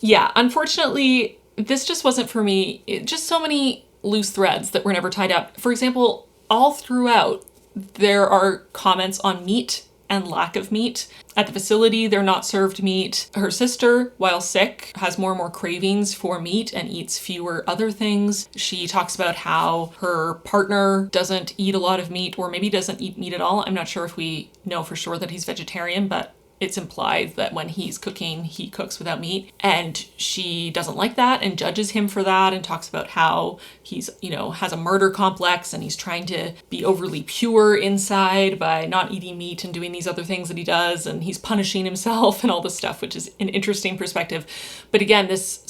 yeah, unfortunately, this just wasn't for me. Just so many loose threads that were never tied up. For example, all throughout, there are comments on meat and lack of meat. At the facility, they're not served meat. Her sister, while sick, has more and more cravings for meat and eats fewer other things. She talks about how her partner doesn't eat a lot of meat, or maybe doesn't eat meat at all. I'm not sure if we know for sure that he's vegetarian, but it's implied that when he's cooking, he cooks without meat. And she doesn't like that and judges him for that and talks about how he's, has a murder complex and he's trying to be overly pure inside by not eating meat and doing these other things that he does. And he's punishing himself and all this stuff, which is an interesting perspective. But again, there's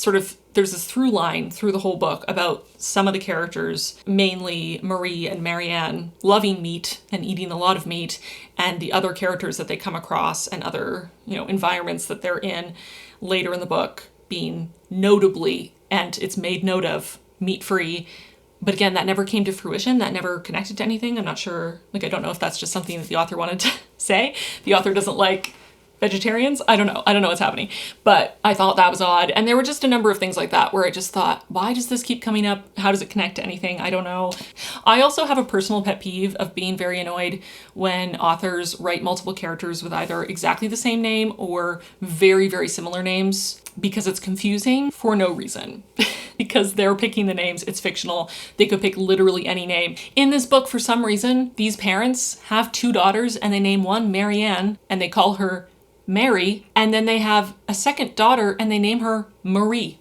this through line through the whole book about some of the characters, mainly Marie and Marianne, loving meat and eating a lot of meat, and the other characters that they come across and other, environments that they're in later in the book being notably, and it's made note of, meat-free. But again, that never came to fruition. That never connected to anything. I'm not sure, I don't know if that's just something that the author wanted to say. The author doesn't like vegetarians. I don't know what's happening, but I thought that was odd. And there were just a number of things like that where I just thought, why does this keep coming up? How does it connect to anything? I don't know. I also have a personal pet peeve of being very annoyed when authors write multiple characters with either exactly the same name or very, very similar names, because it's confusing for no reason. Because they're picking the names, it's fictional. They could pick literally any name. In this book, for some reason, these parents have 2 daughters and they name one Marianne and they call her Mary, and then they have a second daughter and they name her Marie.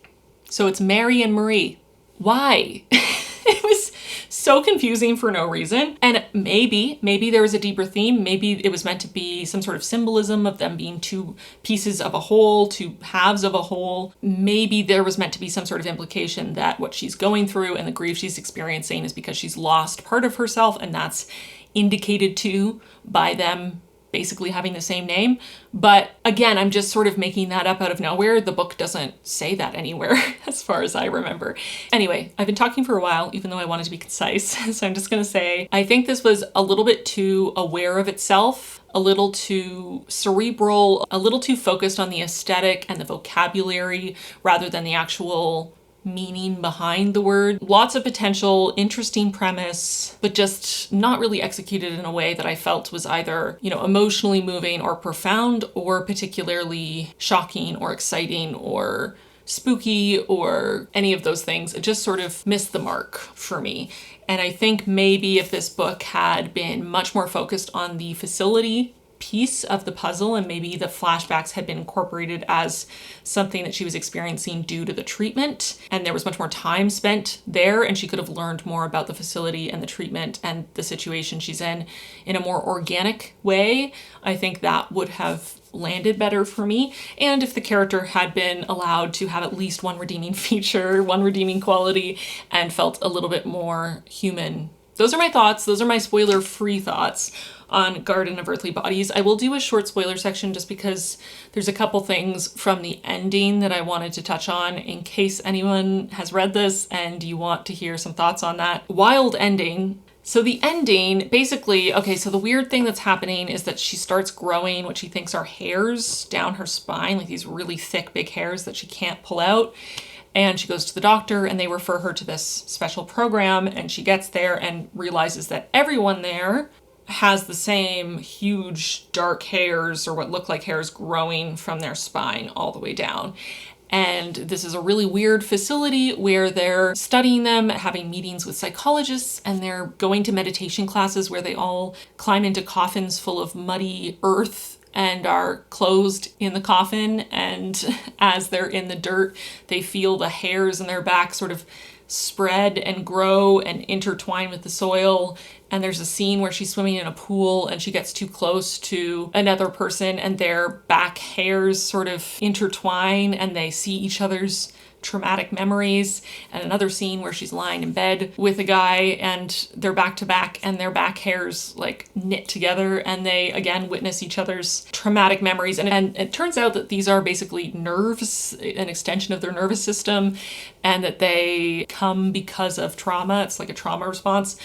So it's Mary and Marie. Why? It was so confusing for no reason. And maybe there was a deeper theme. Maybe it was meant to be some sort of symbolism of them being 2 pieces of a whole, 2 halves of a whole. Maybe there was meant to be some sort of implication that what she's going through and the grief she's experiencing is because she's lost part of herself, and that's indicated too by them basically having the same name. But again, I'm just sort of making that up out of nowhere. The book doesn't say that anywhere as far as I remember. Anyway, I've been talking for a while, even though I wanted to be concise. So I'm just going to say, I think this was a little bit too aware of itself, a little too cerebral, a little too focused on the aesthetic and the vocabulary rather than the actual meaning behind the word. Lots of potential, interesting premise, but just not really executed in a way that I felt was either, emotionally moving or profound or particularly shocking or exciting or spooky or any of those things. It just sort of missed the mark for me. And I think maybe if this book had been much more focused on the facility piece of the puzzle, and maybe the flashbacks had been incorporated as something that she was experiencing due to the treatment, and there was much more time spent there, and she could have learned more about the facility and the treatment and the situation she's in a more organic way, I think that would have landed better for me. And if the character had been allowed to have at least one redeeming feature, one redeeming quality, and felt a little bit more human. Those are my thoughts. Those are my spoiler-free thoughts on Garden of Earthly Bodies. I will do a short spoiler section just because there's a couple things from the ending that I wanted to touch on in case anyone has read this and you want to hear some thoughts on that. Wild ending. So the ending, basically, so the weird thing that's happening is that she starts growing what she thinks are hairs down her spine, like these really thick, big hairs that she can't pull out. And she goes to the doctor and they refer her to this special program, and she gets there and realizes that everyone there has the same huge dark hairs, or what look like hairs, growing from their spine all the way down. And this is a really weird facility where they're studying them, having meetings with psychologists, and they're going to meditation classes where they all climb into coffins full of muddy earth and are closed in the coffin. And as they're in the dirt, they feel the hairs in their back sort of spread and grow and intertwine with the soil. And there's a scene where she's swimming in a pool and she gets too close to another person and their back hairs sort of intertwine and they see each other's traumatic memories. And another scene where she's lying in bed with a guy and they're back to back and their back hairs like knit together and they again witness each other's traumatic memories. And it turns out that these are basically nerves, an extension of their nervous system, and that they come because of trauma. It's like a trauma response,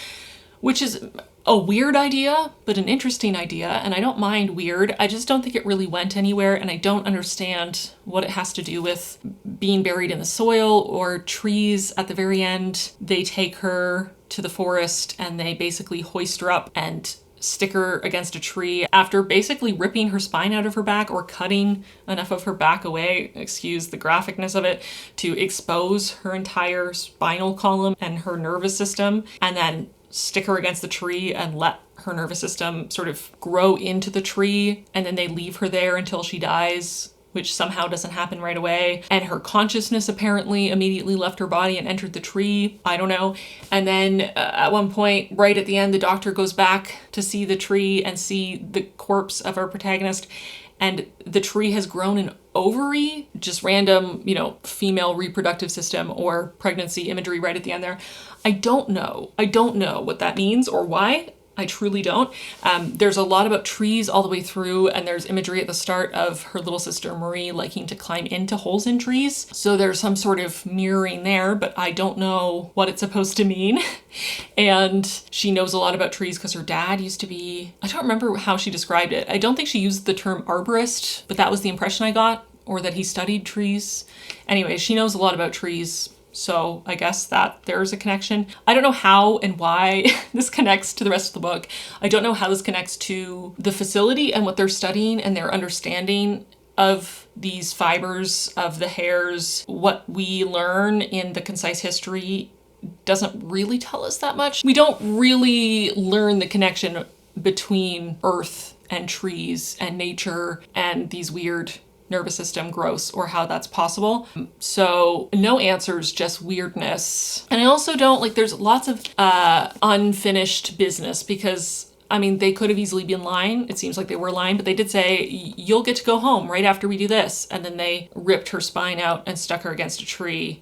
which is a weird idea, but an interesting idea. And I don't mind weird. I just don't think it really went anywhere. And I don't understand what it has to do with being buried in the soil or trees. At the very end, they take her to the forest and they basically hoist her up and stick her against a tree after basically ripping her spine out of her back or cutting enough of her back away, excuse the graphicness of it, to expose her entire spinal column and her nervous system, and then stick her against the tree and let her nervous system sort of grow into the tree. And then they leave her there until she dies, which somehow doesn't happen right away. And her consciousness apparently immediately left her body and entered the tree. I don't know. And then at one point, right at the end, the doctor goes back to see the tree and see the corpse of our protagonist. And the tree has grown an ovary, just random, female reproductive system or pregnancy imagery right at the end there. I don't know what that means or why. I truly don't. There's a lot about trees all the way through, and there's imagery at the start of her little sister Marie liking to climb into holes in trees. So there's some sort of mirroring there, but I don't know what it's supposed to mean. And she knows a lot about trees because her dad used to be, I don't remember how she described it. I don't think she used the term arborist, but that was the impression I got, or that he studied trees. Anyway, she knows a lot about trees. So I guess that there's a connection. I don't know how and why this connects to the rest of the book. I don't know how this connects to the facility and what they're studying and their understanding of these fibers of the hairs. What we learn in the concise history doesn't really tell us that much. We don't really learn the connection between earth and trees and nature and these weird nervous system growths, or how that's possible. So no answers, just weirdness. And I also don't there's lots of unfinished business, because they could have easily been lying. It seems like they were lying, but they did say, you'll get to go home right after we do this. And then they ripped her spine out and stuck her against a tree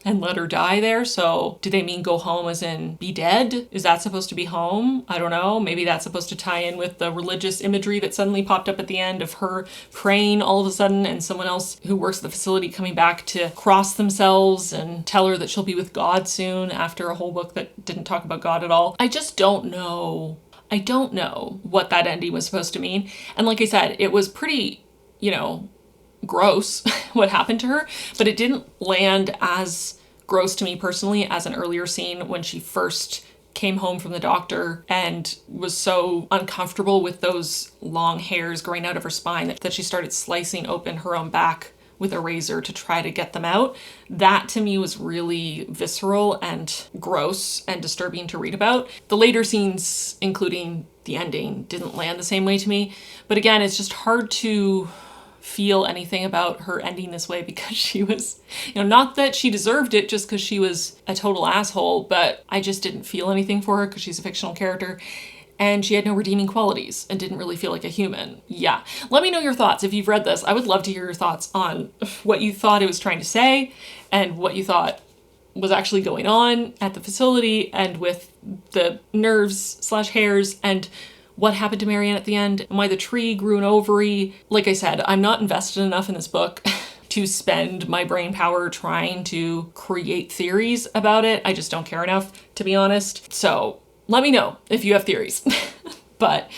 and let her die there. So do they mean go home as in be dead? Is that supposed to be home? I don't know. Maybe that's supposed to tie in with the religious imagery that suddenly popped up at the end of her praying all of a sudden and someone else who works at the facility coming back to cross themselves and tell her that she'll be with God soon after a whole book that didn't talk about God at all. I just don't know. I don't know what that ending was supposed to mean. And like I said, it was pretty, gross what happened to her, but it didn't land as gross to me personally as an earlier scene when she first came home from the doctor and was so uncomfortable with those long hairs growing out of her spine that she started slicing open her own back with a razor to try to get them out. That to me was really visceral and gross and disturbing to read about. The later scenes, including the ending, didn't land the same way to me. But again, it's just hard to feel anything about her ending this way because she was, not that she deserved it just because she was a total asshole, but I just didn't feel anything for her because she's a fictional character and she had no redeeming qualities and didn't really feel like a human. Yeah. Let me know your thoughts if you've read this. I would love to hear your thoughts on what you thought it was trying to say and what you thought was actually going on at the facility and with the nerves/hairs and what happened to Marianne at the end, and why the tree grew an ovary. Like I said, I'm not invested enough in this book to spend my brain power trying to create theories about it. I just don't care enough, to be honest. So let me know if you have theories. But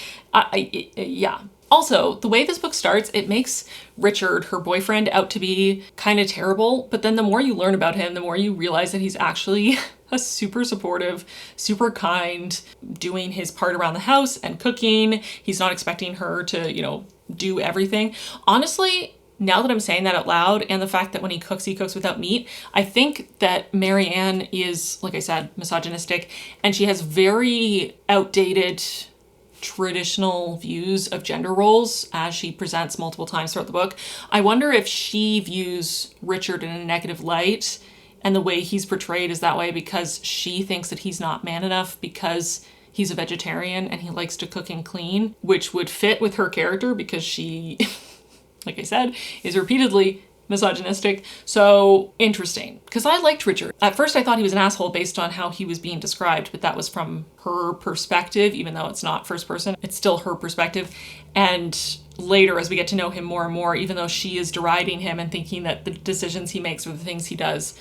yeah. Also, the way this book starts, it makes Richard, her boyfriend, out to be kind of terrible. But then the more you learn about him, the more you realize that he's actually a super supportive, super kind, doing his part around the house and cooking. He's not expecting her to, do everything. Honestly, now that I'm saying that out loud, and the fact that when he cooks without meat, I think that Marianne is, like I said, misogynistic, and she has very outdated traditional views of gender roles as she presents multiple times throughout the book. I wonder if she views Richard in a negative light, and the way he's portrayed is that way because she thinks that he's not man enough because he's a vegetarian and he likes to cook and clean, which would fit with her character because she, like I said, is repeatedly misogynistic. So interesting, because I liked Richard. At first I thought he was an asshole based on how he was being described, but that was from her perspective, even though it's not first person, it's still her perspective. And later, as we get to know him more and more, even though she is deriding him and thinking that the decisions he makes or the things he does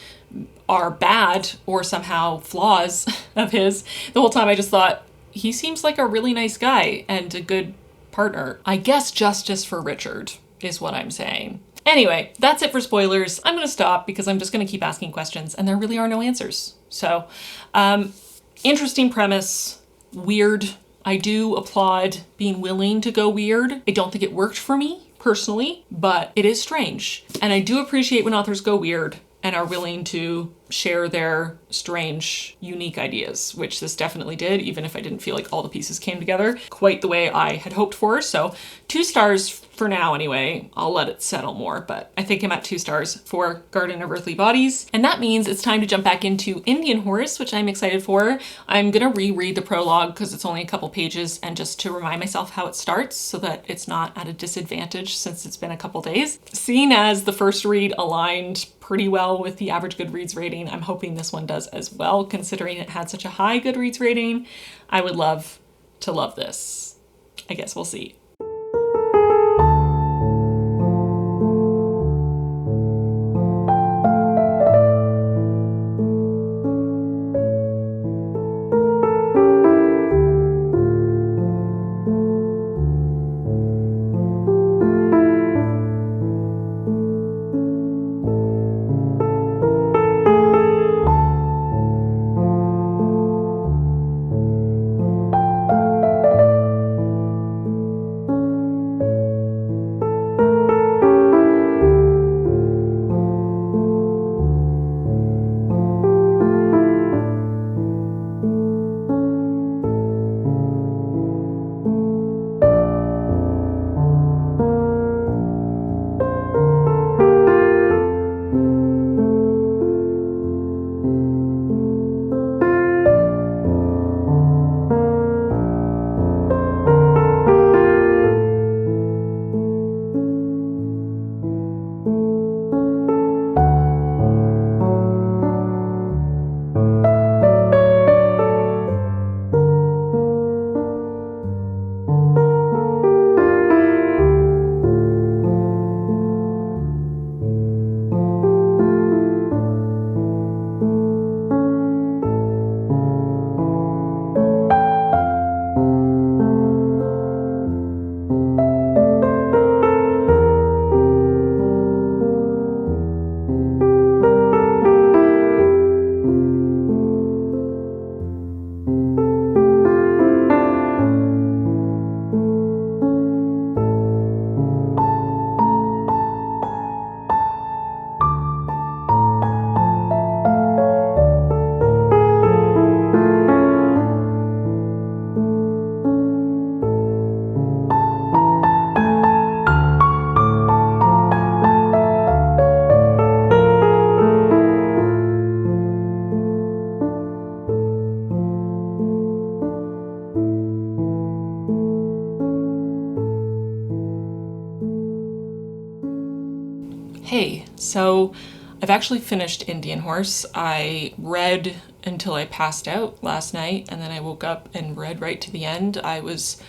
are bad or somehow flaws of his, the whole time I just thought, he seems like a really nice guy and a good partner. I guess justice for Richard is what I'm saying. Anyway, that's it for spoilers. I'm gonna stop because I'm just gonna keep asking questions and there really are no answers. So, interesting premise, weird. I do applaud being willing to go weird. I don't think it worked for me personally, but it is strange. And I do appreciate when authors go weird and are willing to share their strange, unique ideas, which this definitely did, even if I didn't feel like all the pieces came together quite the way I had hoped for. So 2 stars for now anyway. I'll let it settle more, but I think I'm at 2 stars for Garden of Earthly Bodies. And that means it's time to jump back into Indian Horse, which I'm excited for. I'm gonna reread the prologue because it's only a couple pages and just to remind myself how it starts so that it's not at a disadvantage since it's been a couple days. Seeing as the first read aligned pretty well with the average Goodreads rating, I'm hoping this one does as well, considering it had such a high Goodreads rating. I would love to love this. I guess we'll see. Hey, so I've actually finished Indian Horse. I read until I passed out last night, and then I woke up and read right to the end. I was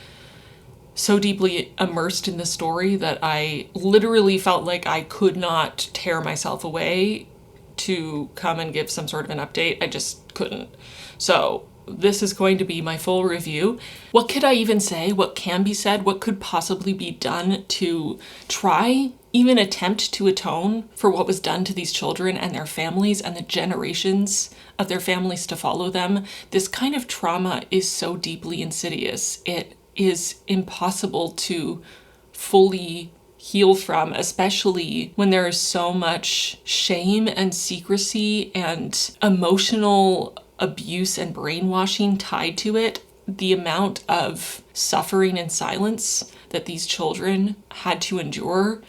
so deeply immersed in the story that I literally felt like I could not tear myself away to come and give some sort of an update. I just couldn't. So this is going to be my full review. What could I even say? What can be said? What could possibly be done to try, even attempt to atone for what was done to these children and their families and the generations of their families to follow them? This kind of trauma is so deeply insidious. It is impossible to fully heal from, especially when there is so much shame and secrecy and emotional abuse and brainwashing tied to it. The amount of suffering and silence that these children had to endure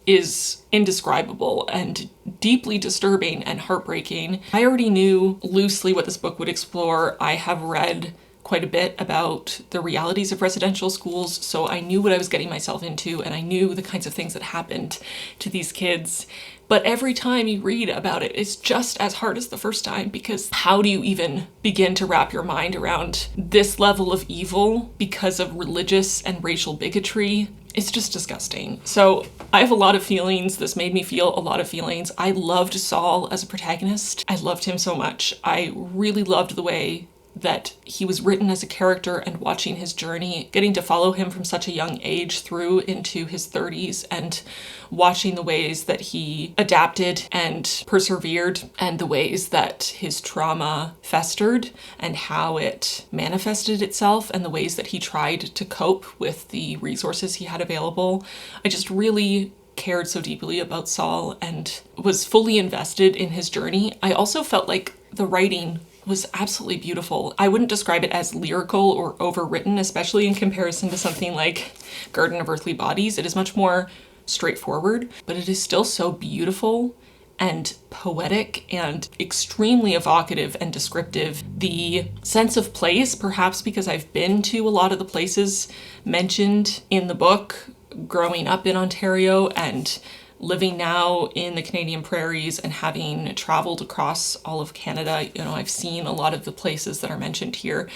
is indescribable and deeply disturbing and heartbreaking. I already knew loosely what this book would explore. I have read quite a bit about the realities of residential schools, so I knew what I was getting myself into, and I knew the kinds of things that happened to these kids. But every time you read about it, it's just as hard as the first time, because how do you even begin to wrap your mind around this level of evil because of religious and racial bigotry? It's just disgusting. So I have a lot of feelings. This made me feel a lot of feelings. I loved Saul as a protagonist. I loved him so much. I really loved the way that he was written as a character, and watching his journey, getting to follow him from such a young age through into his 30s, and watching the ways that he adapted and persevered, and the ways that his trauma festered and how it manifested itself, and the ways that he tried to cope with the resources he had available. I just really cared so deeply about Saul and was fully invested in his journey. I also felt like the writing was absolutely beautiful. I wouldn't describe it as lyrical or overwritten, especially in comparison to something like Garden of Earthly Bodies. It is much more straightforward, but it is still so beautiful and poetic and extremely evocative and descriptive. The sense of place, perhaps because I've been to a lot of the places mentioned in the book, growing up in Ontario and living now in the Canadian prairies and having traveled across all of Canada, I've seen a lot of the places that are mentioned here,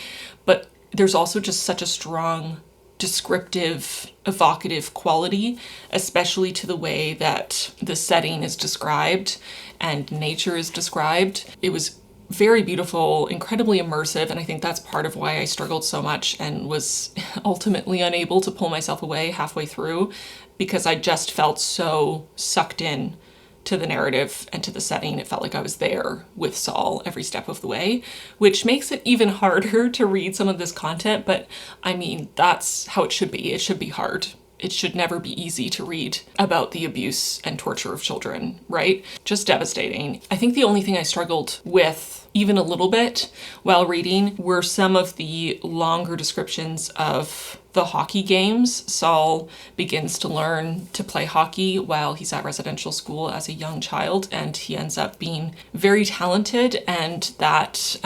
but there's also just such a strong descriptive, evocative quality, especially to the way that the setting is described and nature is described. It was very beautiful, incredibly immersive, and I think that's part of why I struggled so much and was ultimately unable to pull myself away halfway through, because I just felt so sucked in to the narrative and to the setting. It felt like I was there with Saul every step of the way, which makes it even harder to read some of this content, but I mean, that's how it should be. It should be hard. It should never be easy to read about the abuse and torture of children, right? Just devastating. I think the only thing I struggled with even a little bit while reading were some of the longer descriptions of the hockey games. Saul begins to learn to play hockey while he's at residential school as a young child, and he ends up being very talented, and that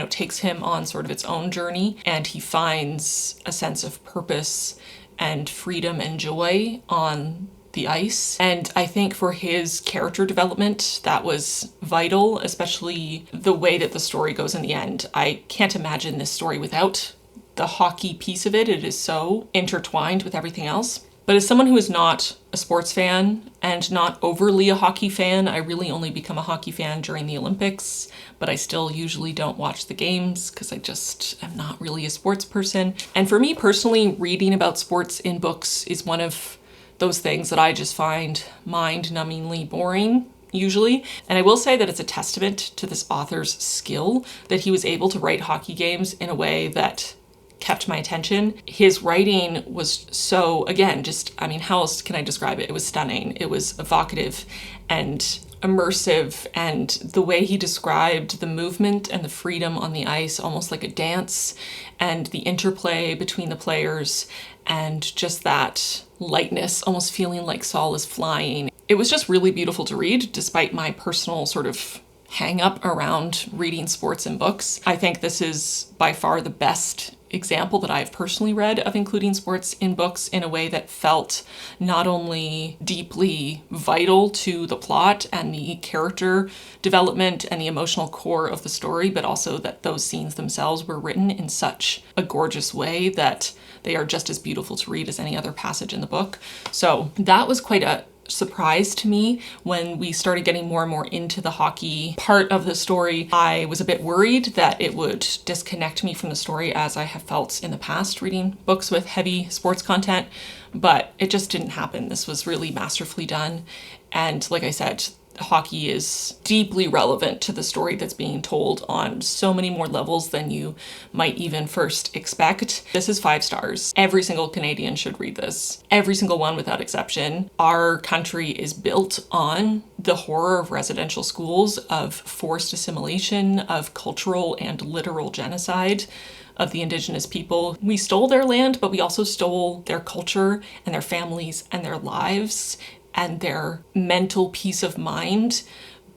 takes him on sort of its own journey, and he finds a sense of purpose and freedom and joy on the ice. And I think for his character development, that was vital, especially the way that the story goes in the end. I can't imagine this story without the hockey piece of it. It is so intertwined with everything else. But as someone who is not a sports fan and not overly a hockey fan, I really only become a hockey fan during the Olympics, but I still usually don't watch the games because I just am not really a sports person. And for me personally, reading about sports in books is one of those things that I just find mind-numbingly boring, usually. And I will say that it's a testament to this author's skill that he was able to write hockey games in a way that kept my attention. His writing was so, again, how else can I describe it? It was stunning. It was evocative and immersive, and the way he described the movement and the freedom on the ice, almost like a dance, and the interplay between the players, and just that lightness, almost feeling like Saul is flying. It was just really beautiful to read, despite my personal sort of hang up around reading sports and books. I think this is by far the best example that I've personally read of including sports in books in a way that felt not only deeply vital to the plot and the character development and the emotional core of the story, but also that those scenes themselves were written in such a gorgeous way that they are just as beautiful to read as any other passage in the book. So that was quite a surprise to me when we started getting more and more into the hockey part of the story. I was a bit worried that it would disconnect me from the story, as I have felt in the past reading books with heavy sports content, but it just didn't happen. This was really masterfully done. And like I said, hockey is deeply relevant to the story that's being told on so many more levels than you might even first expect. This is 5 stars. Every single Canadian should read this. Every single one without exception. Our country is built on the horror of residential schools, of forced assimilation, of cultural and literal genocide of the Indigenous people. We stole their land, but we also stole their culture and their families and their lives and their mental peace of mind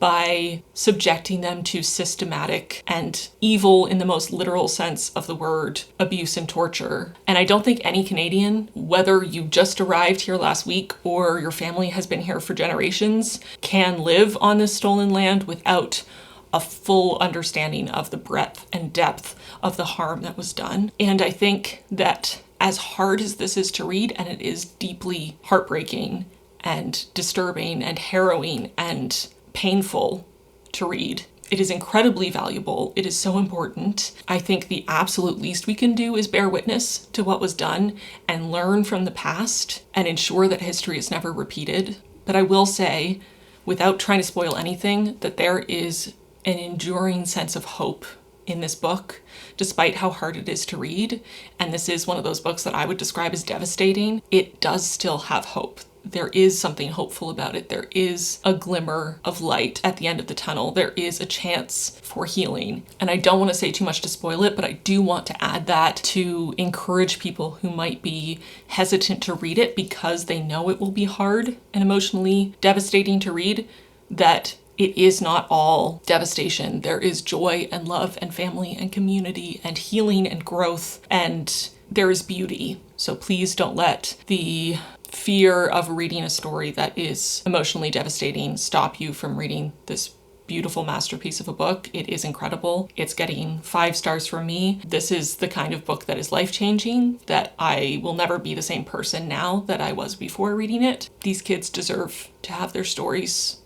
by subjecting them to systematic and evil, in the most literal sense of the word, abuse and torture. And I don't think any Canadian, whether you just arrived here last week or your family has been here for generations, can live on this stolen land without a full understanding of the breadth and depth of the harm that was done. And I think that as hard as this is to read, and it is deeply heartbreaking and disturbing and harrowing and painful to read, it is incredibly valuable. It is so important. I think the absolute least we can do is bear witness to what was done and learn from the past and ensure that history is never repeated. But I will say, without trying to spoil anything, that there is an enduring sense of hope in this book, despite how hard it is to read. And this is one of those books that I would describe as devastating. It does still have hope. There is something hopeful about it. There is a glimmer of light at the end of the tunnel. There is a chance for healing. And I don't want to say too much to spoil it, but I do want to add that to encourage people who might be hesitant to read it because they know it will be hard and emotionally devastating to read, that it is not all devastation. There is joy and love and family and community and healing and growth, and there is beauty. So please don't let the fear of reading a story that is emotionally devastating stop you from reading this beautiful masterpiece of a book. It is incredible. It's getting 5 stars from me. This is the kind of book that is life-changing, that I will never be the same person now that I was before reading it. These kids deserve to have their stories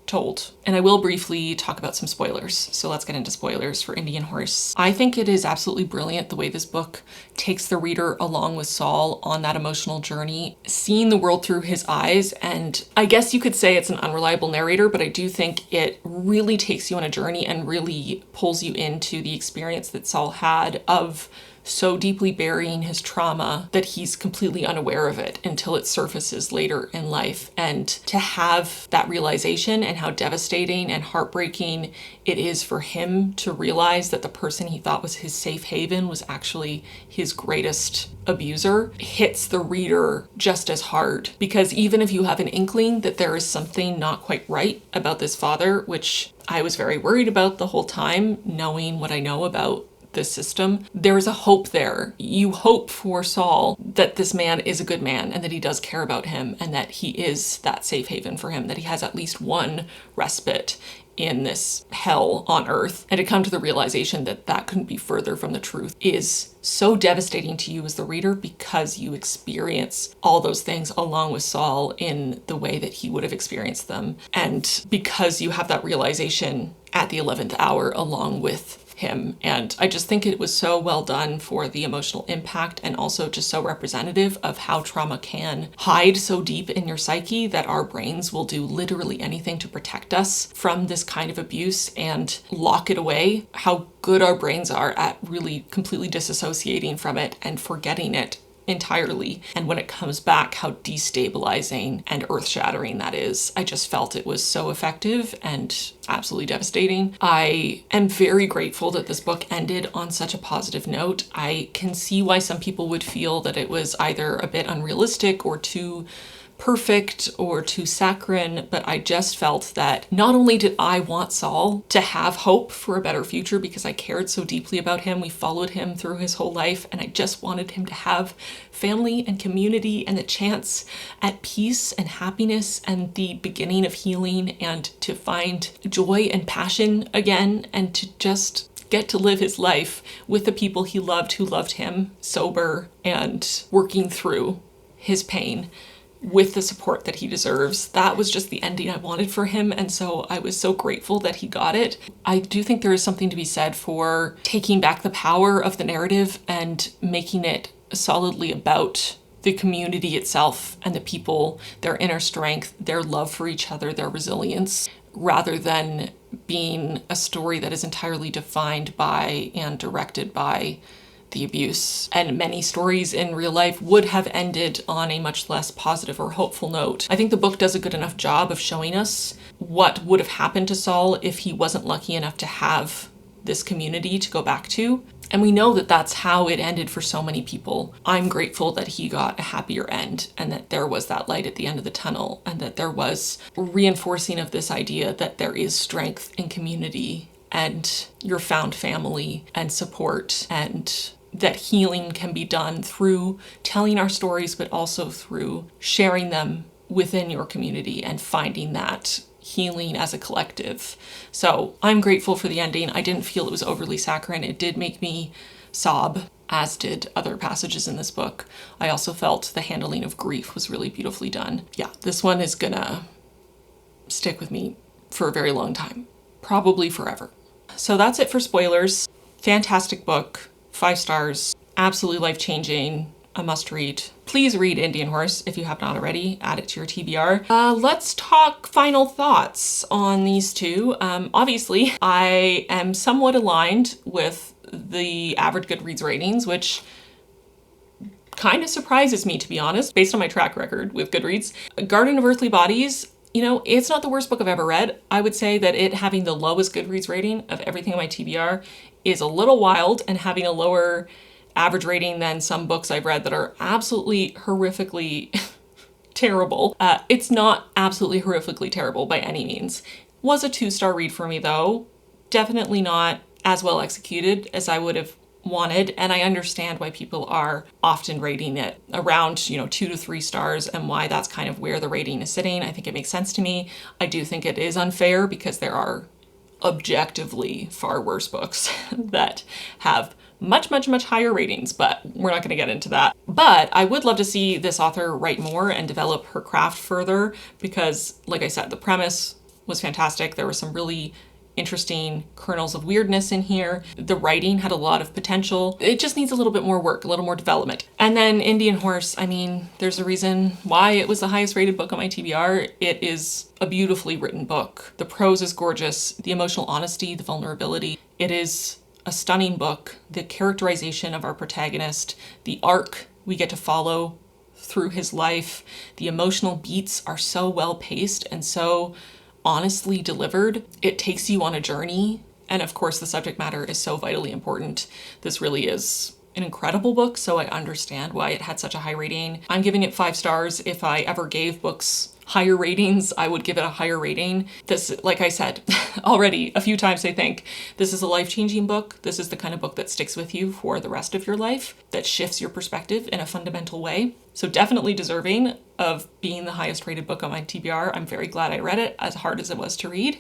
told. And I will briefly talk about some spoilers. So let's get into spoilers for Indian Horse. I think it is absolutely brilliant the way this book takes the reader along with Saul on that emotional journey, seeing the world through his eyes. And I guess you could say it's an unreliable narrator, but I do think it really takes you on a journey and really pulls you into the experience that Saul had of so deeply burying his trauma that he's completely unaware of it until it surfaces later in life. And to have that realization and how devastating and heartbreaking it is for him to realize that the person he thought was his safe haven was actually his greatest abuser hits the reader just as hard. Because even if you have an inkling that there is something not quite right about this father, which I was very worried about the whole time, knowing what I know about this system, there is a hope there. You hope for Saul that this man is a good man and that he does care about him and that he is that safe haven for him, that he has at least one respite in this hell on earth. And to come to the realization that that couldn't be further from the truth is so devastating to you as the reader, because you experience all those things along with Saul in the way that he would have experienced them. And because you have that realization at the 11th hour along with him. And I just think it was so well done for the emotional impact, and also just so representative of how trauma can hide so deep in your psyche that our brains will do literally anything to protect us from this kind of abuse and lock it away. How good our brains are at really completely disassociating from it and forgetting it entirely. And when it comes back, how destabilizing and earth-shattering that is. I just felt it was so effective and absolutely devastating. I am very grateful that this book ended on such a positive note. I can see why some people would feel that it was either a bit unrealistic or too perfect or too saccharine, but I just felt that not only did I want Saul to have hope for a better future because I cared so deeply about him, we followed him through his whole life, and I just wanted him to have family and community and a chance at peace and happiness and the beginning of healing, and to find joy and passion again, and to just get to live his life with the people he loved who loved him, sober and working through his pain with the support that he deserves. That was just the ending I wanted for him, and so I was so grateful that he got it. I do think there is something to be said for taking back the power of the narrative and making it solidly about the community itself and the people, their inner strength, their love for each other, their resilience, rather than being a story that is entirely defined by and directed by the abuse. And many stories in real life would have ended on a much less positive or hopeful note. I think the book does a good enough job of showing us what would have happened to Saul if he wasn't lucky enough to have this community to go back to. And we know that that's how it ended for so many people. I'm grateful that he got a happier end and that there was that light at the end of the tunnel and that there was reinforcing of this idea that there is strength in community and your found family and support, and that healing can be done through telling our stories, but also through sharing them within your community and finding that healing as a collective. So I'm grateful for the ending. I didn't feel it was overly saccharine. It did make me sob, as did other passages in this book. I also felt the handling of grief was really beautifully done. Yeah, this one is gonna stick with me for a very long time, probably forever. So that's it for spoilers. Fantastic book, 5 stars, absolutely life-changing, a must read. Please read Indian Horse if you have not already. Add it to your TBR. Let's talk final thoughts on these two. Obviously, I am somewhat aligned with the average Goodreads ratings, which kind of surprises me, to be honest, based on my track record with Goodreads. Garden of Earthly Bodies, you know, it's not the worst book I've ever read. I would say that it having the lowest Goodreads rating of everything on my TBR is a little wild, and having a lower average rating than some books I've read that are absolutely horrifically terrible. It's not absolutely horrifically terrible by any means. Was a 2-star read for me though. Definitely not as well executed as I would have wanted, and I understand why people are often rating it around, 2 to 3 stars, and why that's kind of where the rating is sitting. I think it makes sense to me. I do think it is unfair because there are objectively far worse books that have much, much, much higher ratings, but we're not going to get into that. But I would love to see this author write more and develop her craft further because, like I said, the premise was fantastic. There were some really interesting kernels of weirdness in here. The writing had a lot of potential. It just needs a little bit more work, a little more development. And then Indian Horse, I mean, there's a reason why it was the highest rated book on my TBR. It is a beautifully written book. The prose is gorgeous. The emotional honesty, the vulnerability. It is a stunning book. The characterization of our protagonist, the arc we get to follow through his life, the emotional beats are so well paced and so honestly delivered. It takes you on a journey. And of course, the subject matter is so vitally important. This really is an incredible book, so I understand why it had such a high rating. I'm giving it 5 stars. If I ever gave books higher ratings, I would give it a higher rating. This, like I said already a few times, I think, this is a life-changing book. This is the kind of book that sticks with you for the rest of your life, that shifts your perspective in a fundamental way. So definitely deserving of being the highest rated book on my TBR. I'm very glad I read it, as hard as it was to read.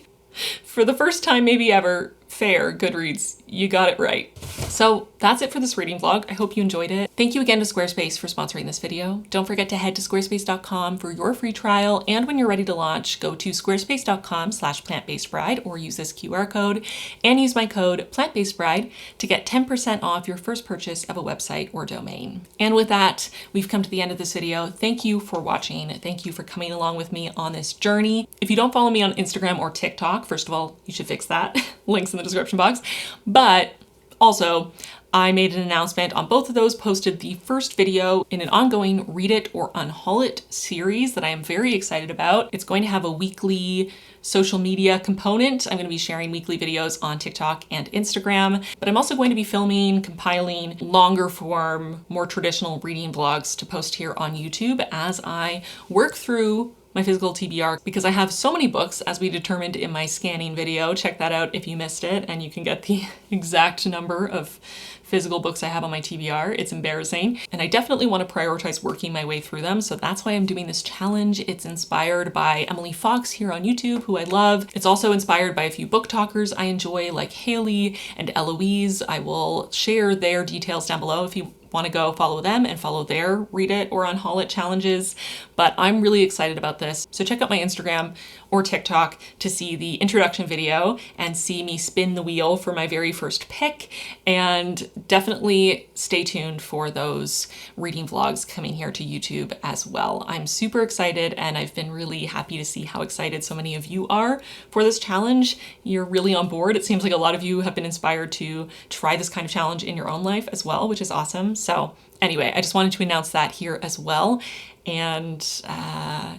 For the first time maybe ever, fair, Goodreads, you got it right. So that's it for this reading vlog. I hope you enjoyed it. Thank you again to Squarespace for sponsoring this video. Don't forget to head to squarespace.com for your free trial, and when you're ready to launch, go to squarespace.com/plantbasedbride or use this QR code and use my code plantbasedbride to get 10% off your first purchase of a website or domain. And with that, we've come to the end of this video. Thank you for watching. Thank you for coming along with me on this journey. If you don't follow me on Instagram or TikTok, first of all, you should fix that. Links in the description box. But also, I made an announcement on both of those, posted the first video in an ongoing Read It or Unhaul It series that I am very excited about. It's going to have a weekly social media component. I'm going to be sharing weekly videos on TikTok and Instagram, but I'm also going to be filming, compiling longer form, more traditional reading vlogs to post here on YouTube as I work through my physical TBR, because I have so many books, as we determined in my scanning video. Check that out if you missed it, and you can get the exact number of physical books I have on my TBR. It's embarrassing, and I definitely want to prioritize working my way through them, so that's why I'm doing this challenge. It's inspired by Emily Fox here on YouTube, who I love. It's also inspired by a few book talkers I enjoy, like Haley and Eloise. I will share their details down below if you want to go follow them and follow their Read It or Unhaul It challenges. But I'm really excited about this. So check out my Instagram or TikTok to see the introduction video and see me spin the wheel for my very first pick. And definitely stay tuned for those reading vlogs coming here to YouTube as well. I'm super excited, and I've been really happy to see how excited so many of you are for this challenge. You're really on board. It seems like a lot of you have been inspired to try this kind of challenge in your own life as well, which is awesome. So anyway, I just wanted to announce that here as well. and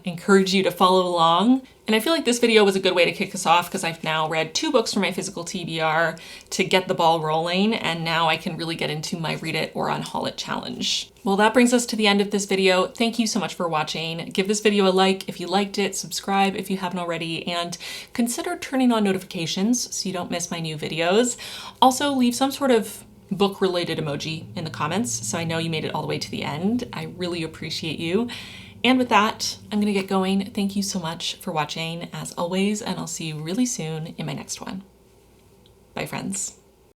encourage you to follow along. And I feel like this video was a good way to kick us off because I've now read 2 books from my physical TBR to get the ball rolling, and now I can really get into my read it or unhaul it challenge. Well, that brings us to the end of this video. Thank you so much for watching. Give this video a like if you liked it, subscribe if you haven't already, and consider turning on notifications so you don't miss my new videos. Also, leave some sort of book-related emoji in the comments so I know you made it all the way to the end. I really appreciate you. And with that, I'm gonna get going. Thank you so much for watching as always, and I'll see you really soon in my next one. Bye, friends.